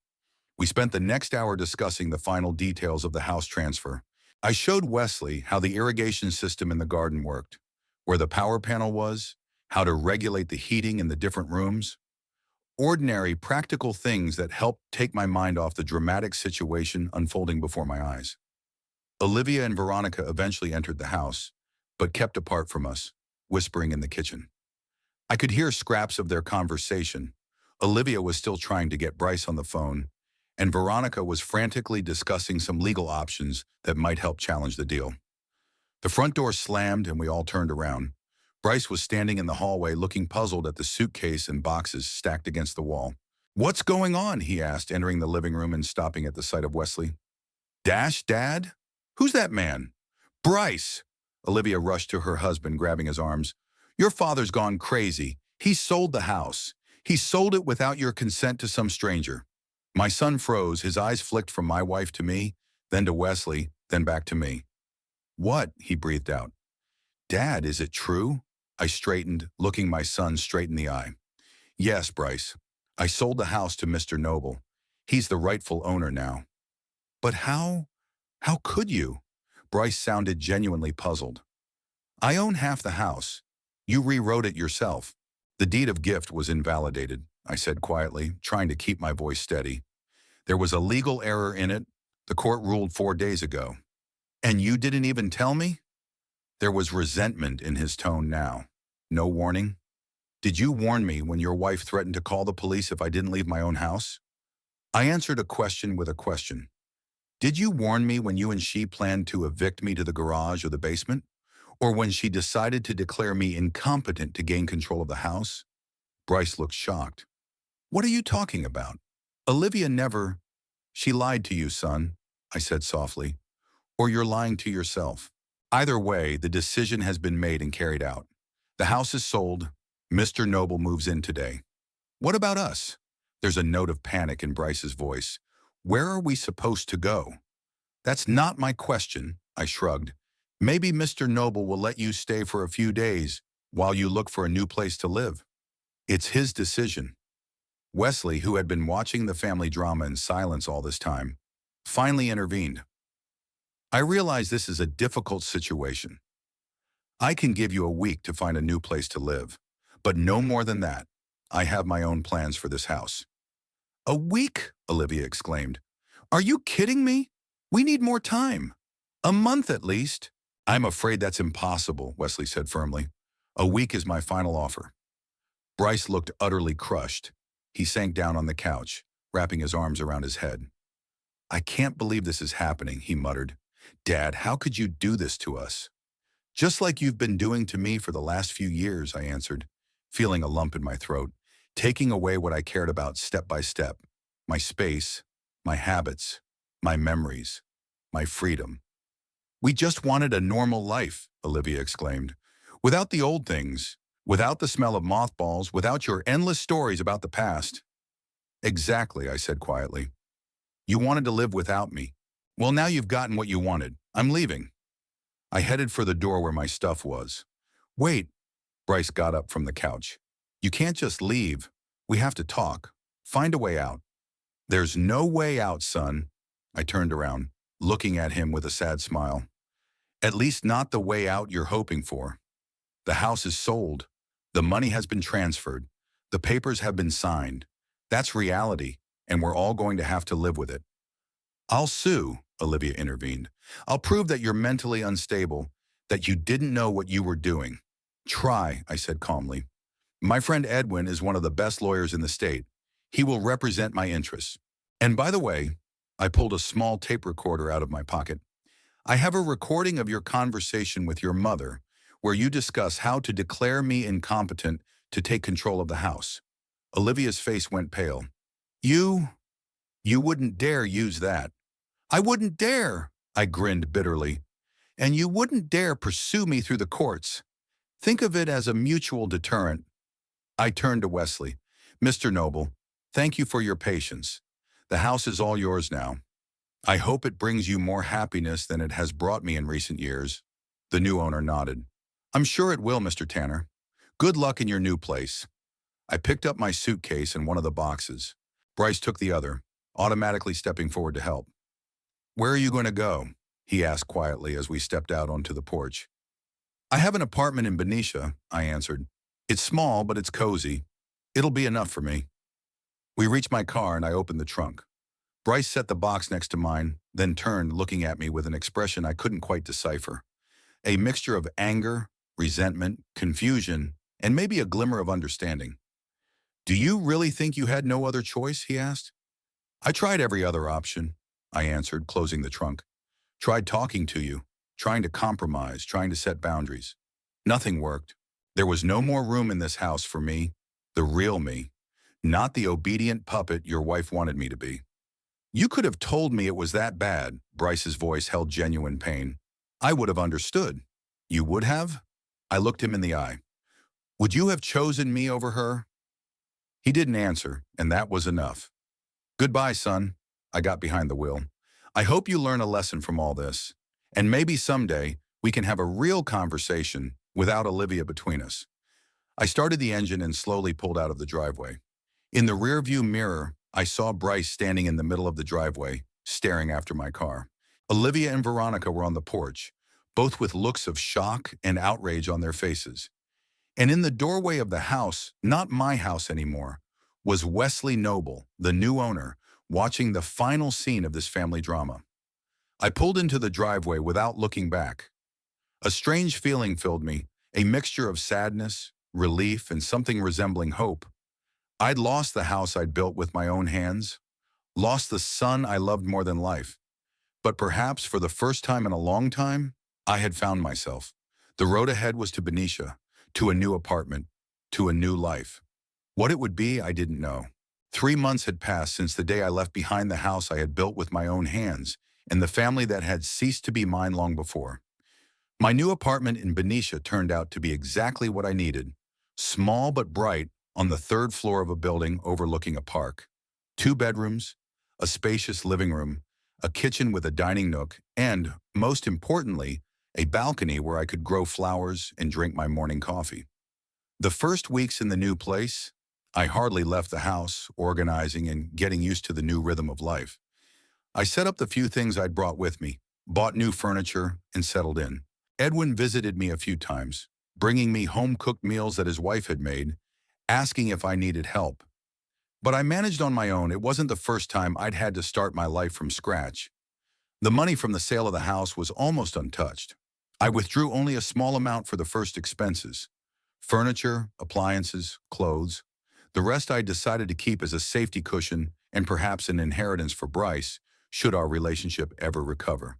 We spent the next hour discussing the final details of the house transfer. I showed Wesley how the irrigation system in the garden worked, where the power panel was, how to regulate the heating in the different rooms. Ordinary, practical things that helped take my mind off the dramatic situation unfolding before my eyes. Olivia and Veronica eventually entered the house, but kept apart from us, whispering in the kitchen. I could hear scraps of their conversation. Olivia was still trying to get Bryce on the phone, and Veronica was frantically discussing some legal options that might help challenge the deal. The front door slammed and we all turned around. Bryce was standing in the hallway looking puzzled at the suitcase and boxes stacked against the wall. What's going on? He asked, entering the living room and stopping at the sight of Wesley. Dad? Who's that man? Bryce! Olivia rushed to her husband, grabbing his arms. Your father's gone crazy. He sold the house. He sold it without your consent to some stranger. My son froze, his eyes flicked from my wife to me, then to Wesley, then back to me. What? He breathed out. Dad, is it true? I straightened, looking my son straight in the eye. Yes, Bryce. I sold the house to Mr. Noble. He's the rightful owner now. But how? How could you? Bryce sounded genuinely puzzled. I own half the house. You rewrote it yourself. The deed of gift was invalidated, I said quietly, trying to keep my voice steady. There was a legal error in it. The court ruled 4 days ago. And you didn't even tell me? There was resentment in his tone now. No warning? Did you warn me when your wife threatened to call the police if I didn't leave my own house? I answered a question with a question. Did you warn me when you and she planned to evict me to the garage or the basement? Or when she decided to declare me incompetent to gain control of the house? Bryce looked shocked. What are you talking about? Olivia never... She lied to you, son, I said softly. Or you're lying to yourself. Either way, the decision has been made and carried out. The house is sold. Mr. Noble moves in today. What about us? There's a note of panic in Bryce's voice. Where are we supposed to go? That's not my question, I shrugged. Maybe Mr. Noble will let you stay for a few days while you look for a new place to live. It's his decision. Wesley, who had been watching the family drama in silence all this time, finally intervened. I realize this is a difficult situation. I can give you a week to find a new place to live, but no more than that. I have my own plans for this house. A week? Olivia exclaimed. Are you kidding me? We need more time. A month at least. I'm afraid that's impossible, Wesley said firmly. A week is my final offer. Bryce looked utterly crushed. He sank down on the couch, wrapping his arms around his head. I can't believe this is happening, he muttered. Dad, how could you do this to us? Just like you've been doing to me for the last few years, I answered, feeling a lump in my throat, taking away what I cared about step by step. My space, my habits, my memories, my freedom. We just wanted a normal life, Olivia exclaimed. Without the old things, without the smell of mothballs, without your endless stories about the past. Exactly, I said quietly. You wanted to live without me. Well, now you've gotten what you wanted. I'm leaving. I headed for the door where my stuff was. Wait, Bryce got up from the couch. You can't just leave. We have to talk. Find a way out. There's no way out, son. I turned around, looking at him with a sad smile. At least not the way out you're hoping for. The house is sold. The money has been transferred. The papers have been signed. That's reality, and we're all going to have to live with it. I'll sue, Olivia intervened. I'll prove that you're mentally unstable, that you didn't know what you were doing. Try, I said calmly. My friend Edwin is one of the best lawyers in the state. He will represent my interests. And by the way, I pulled a small tape recorder out of my pocket. I have a recording of your conversation with your mother, where you discuss how to declare me incompetent to take control of the house. Olivia's face went pale. You wouldn't dare use that. I wouldn't dare, I grinned bitterly. And you wouldn't dare pursue me through the courts. Think of it as a mutual deterrent. I turned to Wesley. Mr. Noble, thank you for your patience. The house is all yours now. I hope it brings you more happiness than it has brought me in recent years. The new owner nodded. I'm sure it will, Mr. Tanner. Good luck in your new place. I picked up my suitcase and one of the boxes. Bryce took the other, automatically stepping forward to help. Where are you going to go? He asked quietly as we stepped out onto the porch. I have an apartment in Benicia, I answered. It's small, but it's cozy. It'll be enough for me. We reached my car and I opened the trunk. Bryce set the box next to mine, then turned, looking at me with an expression I couldn't quite decipher. A mixture of anger, resentment, confusion, and maybe a glimmer of understanding. Do you really think you had no other choice? He asked. I tried every other option, I answered, closing the trunk. Tried talking to you, trying to compromise, trying to set boundaries. Nothing worked. There was no more room in this house for me, the real me, not the obedient puppet your wife wanted me to be. You could have told me it was that bad, Bryce's voice held genuine pain. I would have understood. You would have? I looked him in the eye. Would you have chosen me over her? He didn't answer, and that was enough. Goodbye, son. I got behind the wheel. I hope you learn a lesson from all this. And maybe someday we can have a real conversation without Olivia between us. I started the engine and slowly pulled out of the driveway. In the rearview mirror, I saw Bryce standing in the middle of the driveway, staring after my car. Olivia and Veronica were on the porch, both with looks of shock and outrage on their faces. And in the doorway of the house, not my house anymore, was Wesley Noble, the new owner, watching the final scene of this family drama. I pulled into the driveway without looking back. A strange feeling filled me, a mixture of sadness, relief, and something resembling hope. I'd lost the house I'd built with my own hands, lost the son I loved more than life. But perhaps for the first time in a long time, I had found myself. The road ahead was to Benicia, to a new apartment, to a new life. What it would be, I didn't know. 3 months had passed since the day I left behind the house I had built with my own hands and the family that had ceased to be mine long before. My new apartment in Benicia turned out to be exactly what I needed. Small but bright, on the 3rd floor of a building overlooking a park. 2 bedrooms, a spacious living room, a kitchen with a dining nook, and, most importantly, a balcony where I could grow flowers and drink my morning coffee. The first weeks in the new place, I hardly left the house, organizing and getting used to the new rhythm of life. I set up the few things I'd brought with me, bought new furniture, and settled in. Edwin visited me a few times, bringing me home-cooked meals that his wife had made, asking if I needed help. But I managed on my own. It wasn't the first time I'd had to start my life from scratch. The money from the sale of the house was almost untouched. I withdrew only a small amount for the first expenses: furniture, appliances, clothes. The rest I decided to keep as a safety cushion and perhaps an inheritance for Bryce, should our relationship ever recover.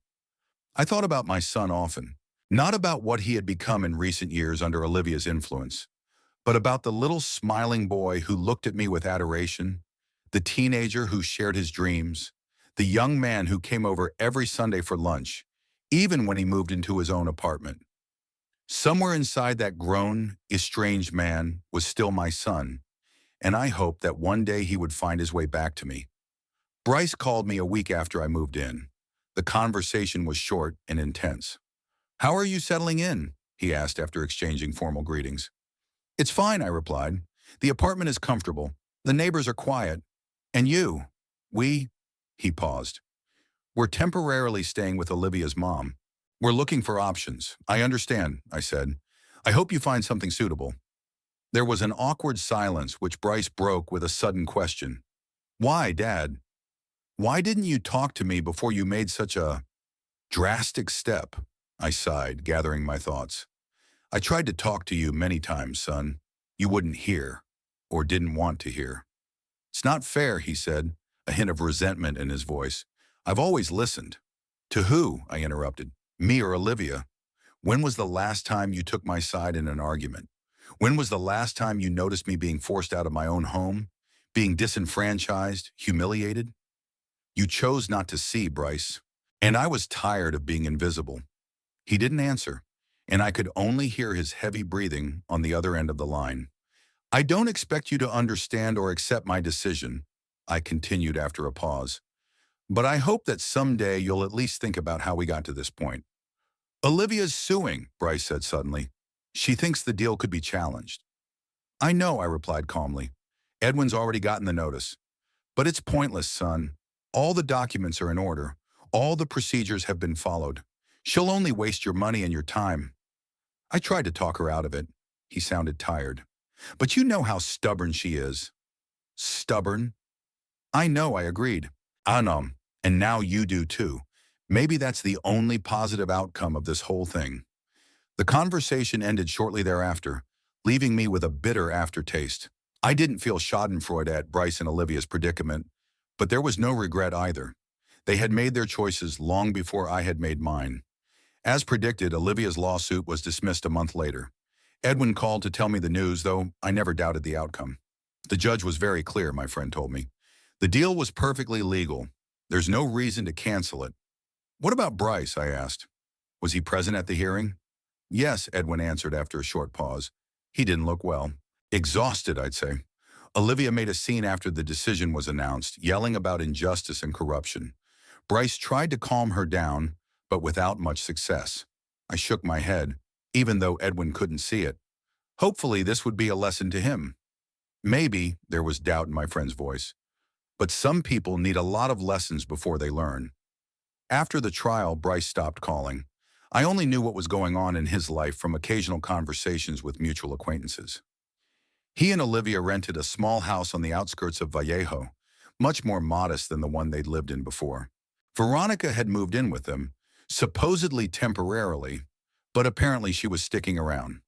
I thought about my son often, not about what he had become in recent years under Olivia's influence, but about the little smiling boy who looked at me with adoration, the teenager who shared his dreams, the young man who came over every Sunday for lunch, even when he moved into his own apartment. Somewhere inside that grown, estranged man was still my son, and I hoped that one day he would find his way back to me. Bryce called me a week after I moved in. The conversation was short and intense. "How are you settling in?" he asked after exchanging formal greetings. "It's fine," I replied. "The apartment is comfortable. The neighbors are quiet. And you?" "We," he paused. "We're temporarily staying with Olivia's mom. We're looking for options." "I understand," I said. "I hope you find something suitable." There was an awkward silence which Bryce broke with a sudden question. "Why, Dad? Why didn't you talk to me before you made such a drastic step?" I sighed, gathering my thoughts. "I tried to talk to you many times, son. You wouldn't hear, or didn't want to hear." "It's not fair," he said, a hint of resentment in his voice. "I've always listened." "To who?" I interrupted. "Me or Olivia? When was the last time you took my side in an argument? When was the last time you noticed me being forced out of my own home, being disenfranchised, humiliated? You chose not to see, Bryce. And I was tired of being invisible." He didn't answer, and I could only hear his heavy breathing on the other end of the line. "I don't expect you to understand or accept my decision," I continued after a pause. "But I hope that someday you'll at least think about how we got to this point." "Olivia's suing," Bryce said suddenly. "She thinks the deal could be challenged." "I know," I replied calmly. "Edwin's already gotten the notice. But it's pointless, son. All the documents are in order. All the procedures have been followed. She'll only waste your money and your time." I tried to talk her out of it. He sounded tired. "But you know how stubborn she is." "Stubborn?" "I know," I agreed. "I know, and now you do too. Maybe that's the only positive outcome of this whole thing." The conversation ended shortly thereafter, leaving me with a bitter aftertaste. I didn't feel schadenfreude at Bryce and Olivia's predicament, but there was no regret either. They had made their choices long before I had made mine. As predicted, Olivia's lawsuit was dismissed a month later. Edwin called to tell me the news, though I never doubted the outcome. The judge was very clear, my friend told me. The deal was perfectly legal. There's no reason to cancel it. "What about Bryce?" I asked. "Was he present at the hearing?" "Yes," Edwin answered after a short pause. "He didn't look well. Exhausted, I'd say. Olivia made a scene after the decision was announced, yelling about injustice and corruption. Bryce tried to calm her down, but without much success." I shook my head, even though Edwin couldn't see it. "Hopefully this would be a lesson to him." "Maybe," there was doubt in my friend's voice. "But some people need a lot of lessons before they learn." After the trial, Bryce stopped calling. I only knew what was going on in his life from occasional conversations with mutual acquaintances. He and Olivia rented a small house on the outskirts of Vallejo, much more modest than the one they'd lived in before. Veronica had moved in with them, supposedly temporarily, but apparently she was sticking around.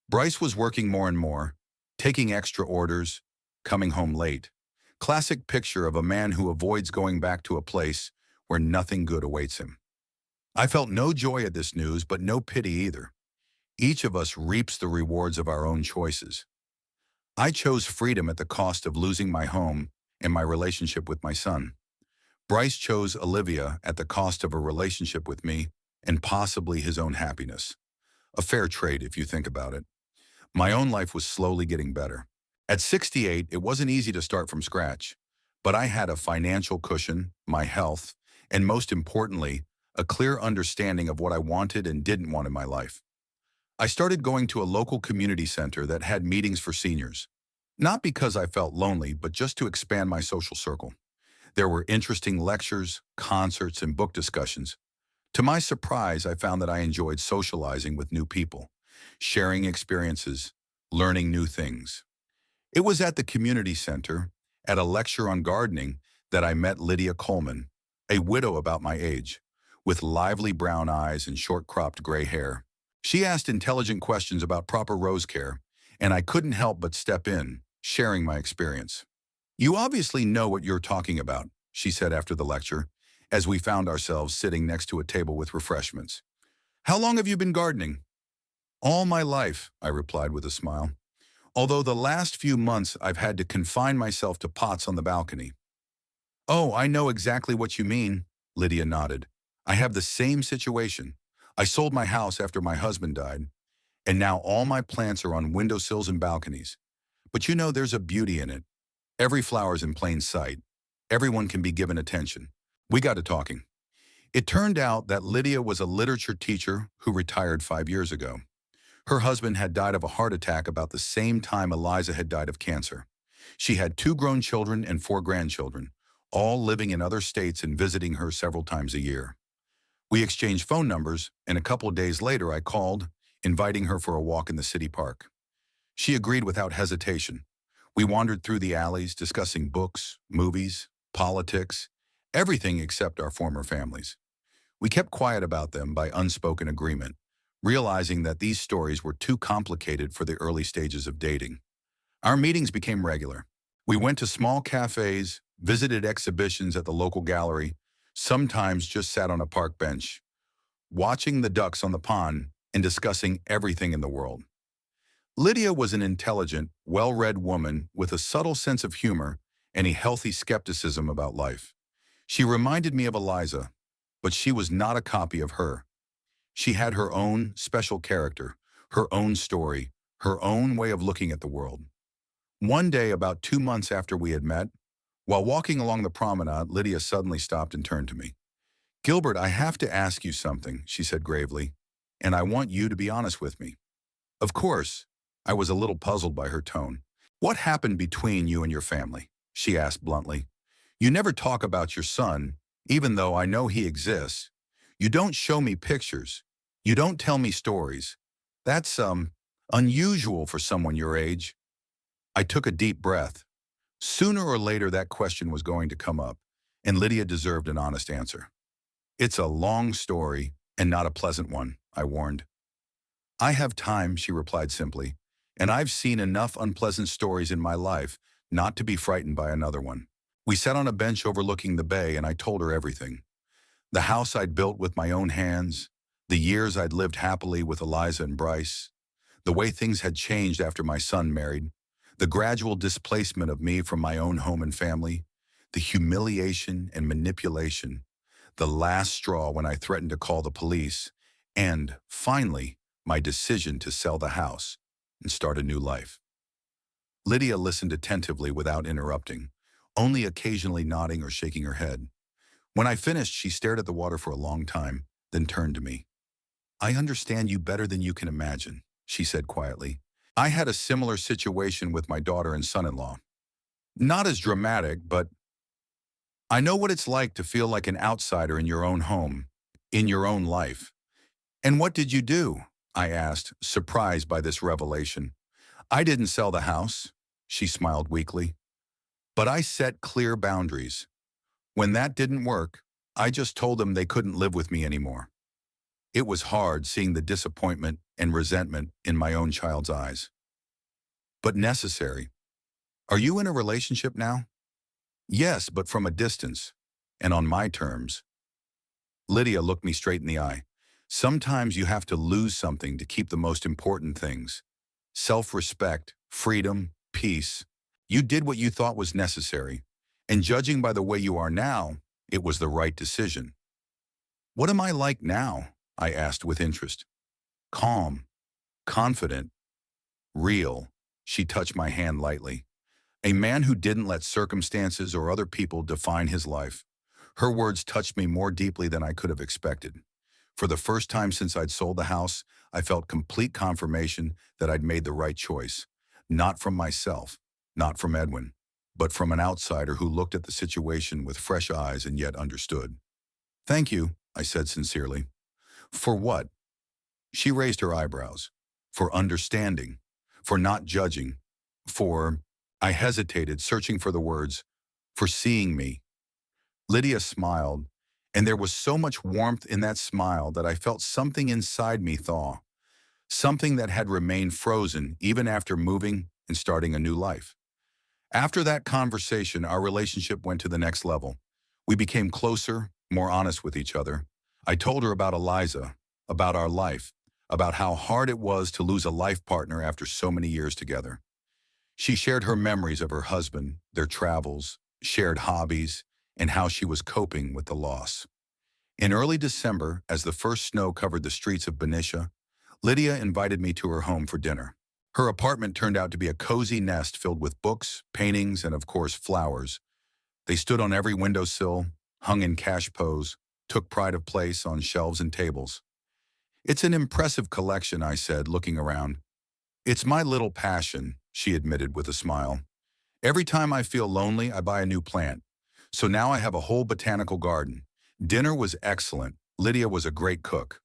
Bryce was working more and more, taking extra orders, coming home late. Classic picture of a man who avoids going back to a place where nothing good awaits him. I felt no joy at this news, but no pity either. Each of us reaps the rewards of our own choices. I chose freedom at the cost of losing my home and my relationship with my son. Bryce chose Olivia at the cost of a relationship with me and possibly his own happiness. A fair trade if you think about it. My own life was slowly getting better. At 68, it wasn't easy to start from scratch, but I had a financial cushion, my health, and most importantly, a clear understanding of what I wanted and didn't want in my life. I started going to a local community center that had meetings for seniors. Not because I felt lonely, but just to expand my social circle. There were interesting lectures, concerts, and book discussions. To my surprise, I found that I enjoyed socializing with new people, sharing experiences, learning new things. It was at the community center, at a lecture on gardening, that I met Lydia Coleman, a widow about my age, with lively brown eyes and short-cropped gray hair. She asked intelligent questions about proper rose care, and I couldn't help but step in, sharing my experience. "You obviously know what you're talking about," she said after the lecture, as we found ourselves sitting next to a table with refreshments. "How long have you been gardening?" "All my life," I replied with a smile. "Although the last few months I've had to confine myself to pots on the balcony." "Oh, I know exactly what you mean," Lydia nodded. "I have the same situation. I sold my house after my husband died, And now all my plants are on windowsills and balconies. But you know there's a beauty in it. Every flower's in plain sight. Everyone can be given attention. We got to talking. It turned out that Lydia was a literature teacher who retired 5 years ago. Her husband had died of a heart attack about the same time Eliza had died of cancer. She had 2 grown children and 4 grandchildren, all living in other states and visiting her several times a year. We exchanged phone numbers, and a couple of days later I called, inviting her for a walk in the city park. She agreed without hesitation. We wandered through the alleys, discussing books, movies, politics, everything except our former families. We kept quiet about them by unspoken agreement, realizing that these stories were too complicated for the early stages of dating. Our meetings became regular. We went to small cafes, visited exhibitions at the local gallery, sometimes just sat on a park bench, watching the ducks on the pond and discussing everything in the world. Lydia was an intelligent, well-read woman with a subtle sense of humor and a healthy skepticism about life. She reminded me of Eliza, but she was not a copy of her. She had her own special character, her own story, her own way of looking at the world. One day, about 2 months after we had met, while walking along the promenade, Lydia suddenly stopped and turned to me. "Gilbert, I have to ask you something," she said gravely, "and I want you to be honest with me." Of course, I was a little puzzled by her tone. "What happened between you and your family?" she asked bluntly. "You never talk about your son, even though I know he exists. You don't show me pictures. You don't tell me stories. That's, unusual for someone your age." I took a deep breath. Sooner or later that question was going to come up, and Lydia deserved an honest answer. "It's a long story, and not a pleasant one," I warned. "I have time," she replied simply, "and I've seen enough unpleasant stories in my life not to be frightened by another one." We sat on a bench overlooking the bay, and I told her everything. The house I'd built with my own hands, the years I'd lived happily with Eliza and Bryce, the way things had changed after my son married, the gradual displacement of me from my own home and family, the humiliation and manipulation, the last straw when I threatened to call the police, and, finally, my decision to sell the house and start a new life. Lydia listened attentively without interrupting, only occasionally nodding or shaking her head. When I finished, she stared at the water for a long time, then turned to me. "I understand you better than you can imagine," she said quietly. "I had a similar situation with my daughter and son-in-law. Not as dramatic, but I know what it's like to feel like an outsider in your own home, in your own life." "And what did you do?" I asked, surprised by this revelation. "I didn't sell the house," she smiled weakly, "but I set clear boundaries. When that didn't work, I just told them they couldn't live with me anymore." It was hard seeing the disappointment and resentment in my own child's eyes. "But necessary. Are you in a relationship now?" "Yes, but from a distance, and on my terms." Lydia looked me straight in the eye. "Sometimes you have to lose something to keep the most important things. Self-respect, freedom, peace. You did what you thought was necessary, and judging by the way you are now, it was the right decision." "What am I like now?" I asked with interest. "Calm, confident, real." She touched my hand lightly. "A man who didn't let circumstances or other people define his life." Her words touched me more deeply than I could have expected. For the first time since I'd sold the house, I felt complete confirmation that I'd made the right choice. Not from myself, not from Edwin, but from an outsider who looked at the situation with fresh eyes and yet understood. "Thank you," I said sincerely. "For what?" She raised her eyebrows. "For understanding, for not judging, for—" I hesitated, searching for the words, "for seeing me." Lydia smiled, and there was so much warmth in that smile that I felt something inside me thaw, something that had remained frozen even after moving and starting a new life. After that conversation, our relationship went to the next level. We became closer, more honest with each other. I told her about Eliza, about our life, about how hard it was to lose a life partner after so many years together. She shared her memories of her husband, their travels, shared hobbies, and how she was coping with the loss. In early December, as the first snow covered the streets of Benicia, Lydia invited me to her home for dinner. Her apartment turned out to be a cozy nest filled with books, paintings, and of course, flowers. They stood on every windowsill, hung in cash pose, took pride of place on shelves and tables. It's an impressive collection, I said, looking around. It's my little passion, she admitted with a smile. Every time I feel lonely, I buy a new plant. So now I have a whole botanical garden. Dinner was excellent. Lydia was a great cook.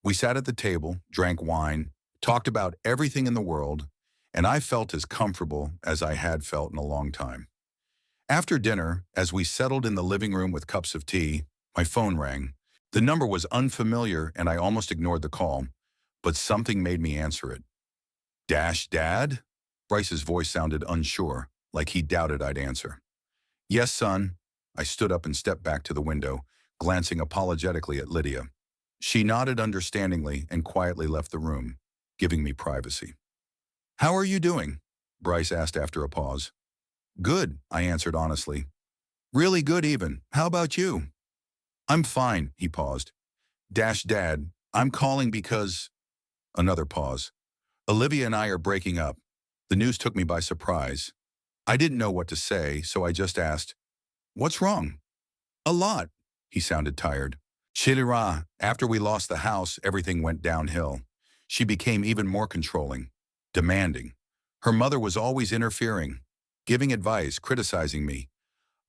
We sat at the table, drank wine, talked about everything in the world, and I felt as comfortable as I had felt in a long time. After dinner, as we settled in the living room with cups of tea, my phone rang. The number was unfamiliar and I almost ignored the call, but something made me answer it. Dad? Bryce's voice sounded unsure, like he doubted I'd answer. Yes, son. I stood up and stepped back to the window, glancing apologetically at Lydia. She nodded understandingly and quietly left the room, giving me privacy. How are you doing? Bryce asked after a pause. Good, I answered honestly. Really good even. How about you? I'm fine, he paused. Dad, I'm calling because… Another pause. Olivia and I are breaking up. The news took me by surprise. I didn't know what to say, so I just asked, what's wrong? A lot, he sounded tired. Shilira, after we lost the house, everything went downhill. She became even more controlling, demanding. Her mother was always interfering, giving advice, criticizing me.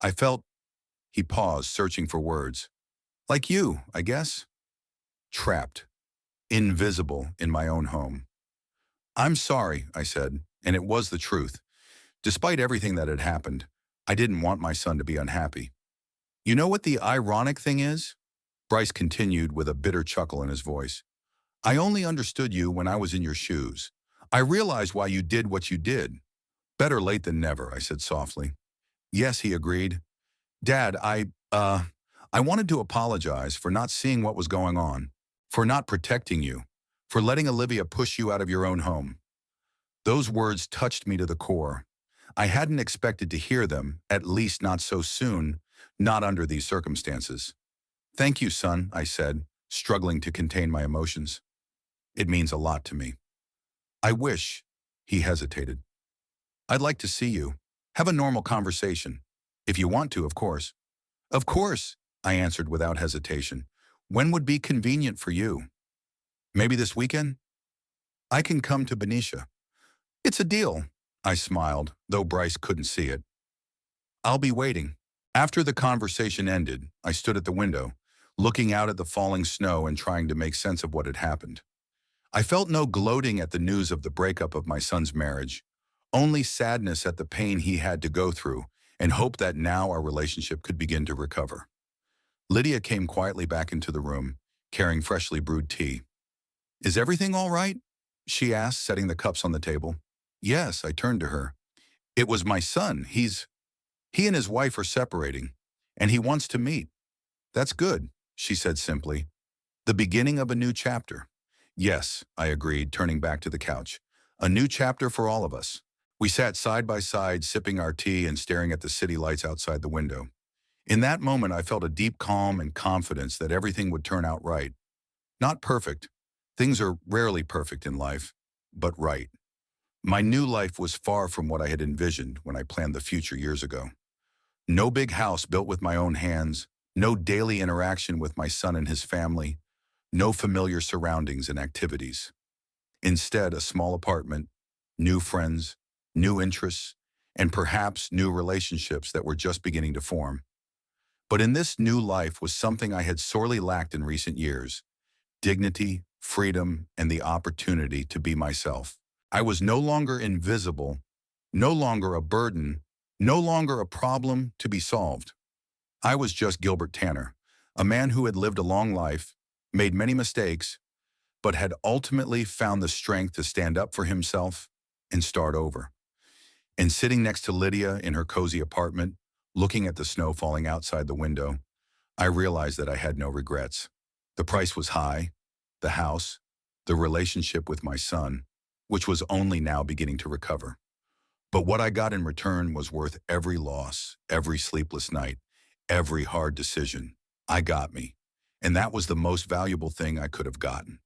I felt… He paused, searching for words. Like you, I guess. Trapped. Invisible in my own home. I'm sorry, I said, and it was the truth. Despite everything that had happened, I didn't want my son to be unhappy. You know what the ironic thing is? Bryce continued with a bitter chuckle in his voice. I only understood you when I was in your shoes. I realized why you did what you did. Better late than never, I said softly. Yes, he agreed. Dad, I wanted to apologize for not seeing what was going on, for not protecting you, for letting Olivia push you out of your own home. Those words touched me to the core. I hadn't expected to hear them, at least not so soon, not under these circumstances. Thank you, son, I said, struggling to contain my emotions. It means a lot to me. I wish, he hesitated. I'd like to see you. Have a normal conversation. If you want to, of course. Of course, I answered without hesitation. When would be convenient for you? Maybe this weekend? I can come to Benicia. It's a deal, I smiled, though Bryce couldn't see it. I'll be waiting. After the conversation ended, I stood at the window, looking out at the falling snow and trying to make sense of what had happened. I felt no gloating at the news of the breakup of my son's marriage, only sadness at the pain he had to go through and hope that now our relationship could begin to recover. Lydia came quietly back into the room, carrying freshly brewed tea. Is everything all right? She asked, setting the cups on the table. Yes, I turned to her. It was my son. He and his wife are separating, and he wants to meet. That's good, she said simply. The beginning of a new chapter. Yes, I agreed, turning back to the couch. A new chapter for all of us. We sat side by side, sipping our tea and staring at the city lights outside the window. In that moment, I felt a deep calm and confidence that everything would turn out right. Not perfect. Things are rarely perfect in life, but right. My new life was far from what I had envisioned when I planned the future years ago. No big house built with my own hands, no daily interaction with my son and his family, no familiar surroundings and activities. Instead, a small apartment, new friends, new interests, and perhaps new relationships that were just beginning to form. But in this new life was something I had sorely lacked in recent years: dignity, freedom, and the opportunity to be myself. I was no longer invisible, no longer a burden, no longer a problem to be solved. I was just Gilbert Tanner, a man who had lived a long life, made many mistakes, but had ultimately found the strength to stand up for himself and start over. And sitting next to Lydia in her cozy apartment, looking at the snow falling outside the window, I realized that I had no regrets. The price was high, the house, the relationship with my son, which was only now beginning to recover. But what I got in return was worth every loss, every sleepless night, every hard decision. I got me, and that was the most valuable thing I could have gotten.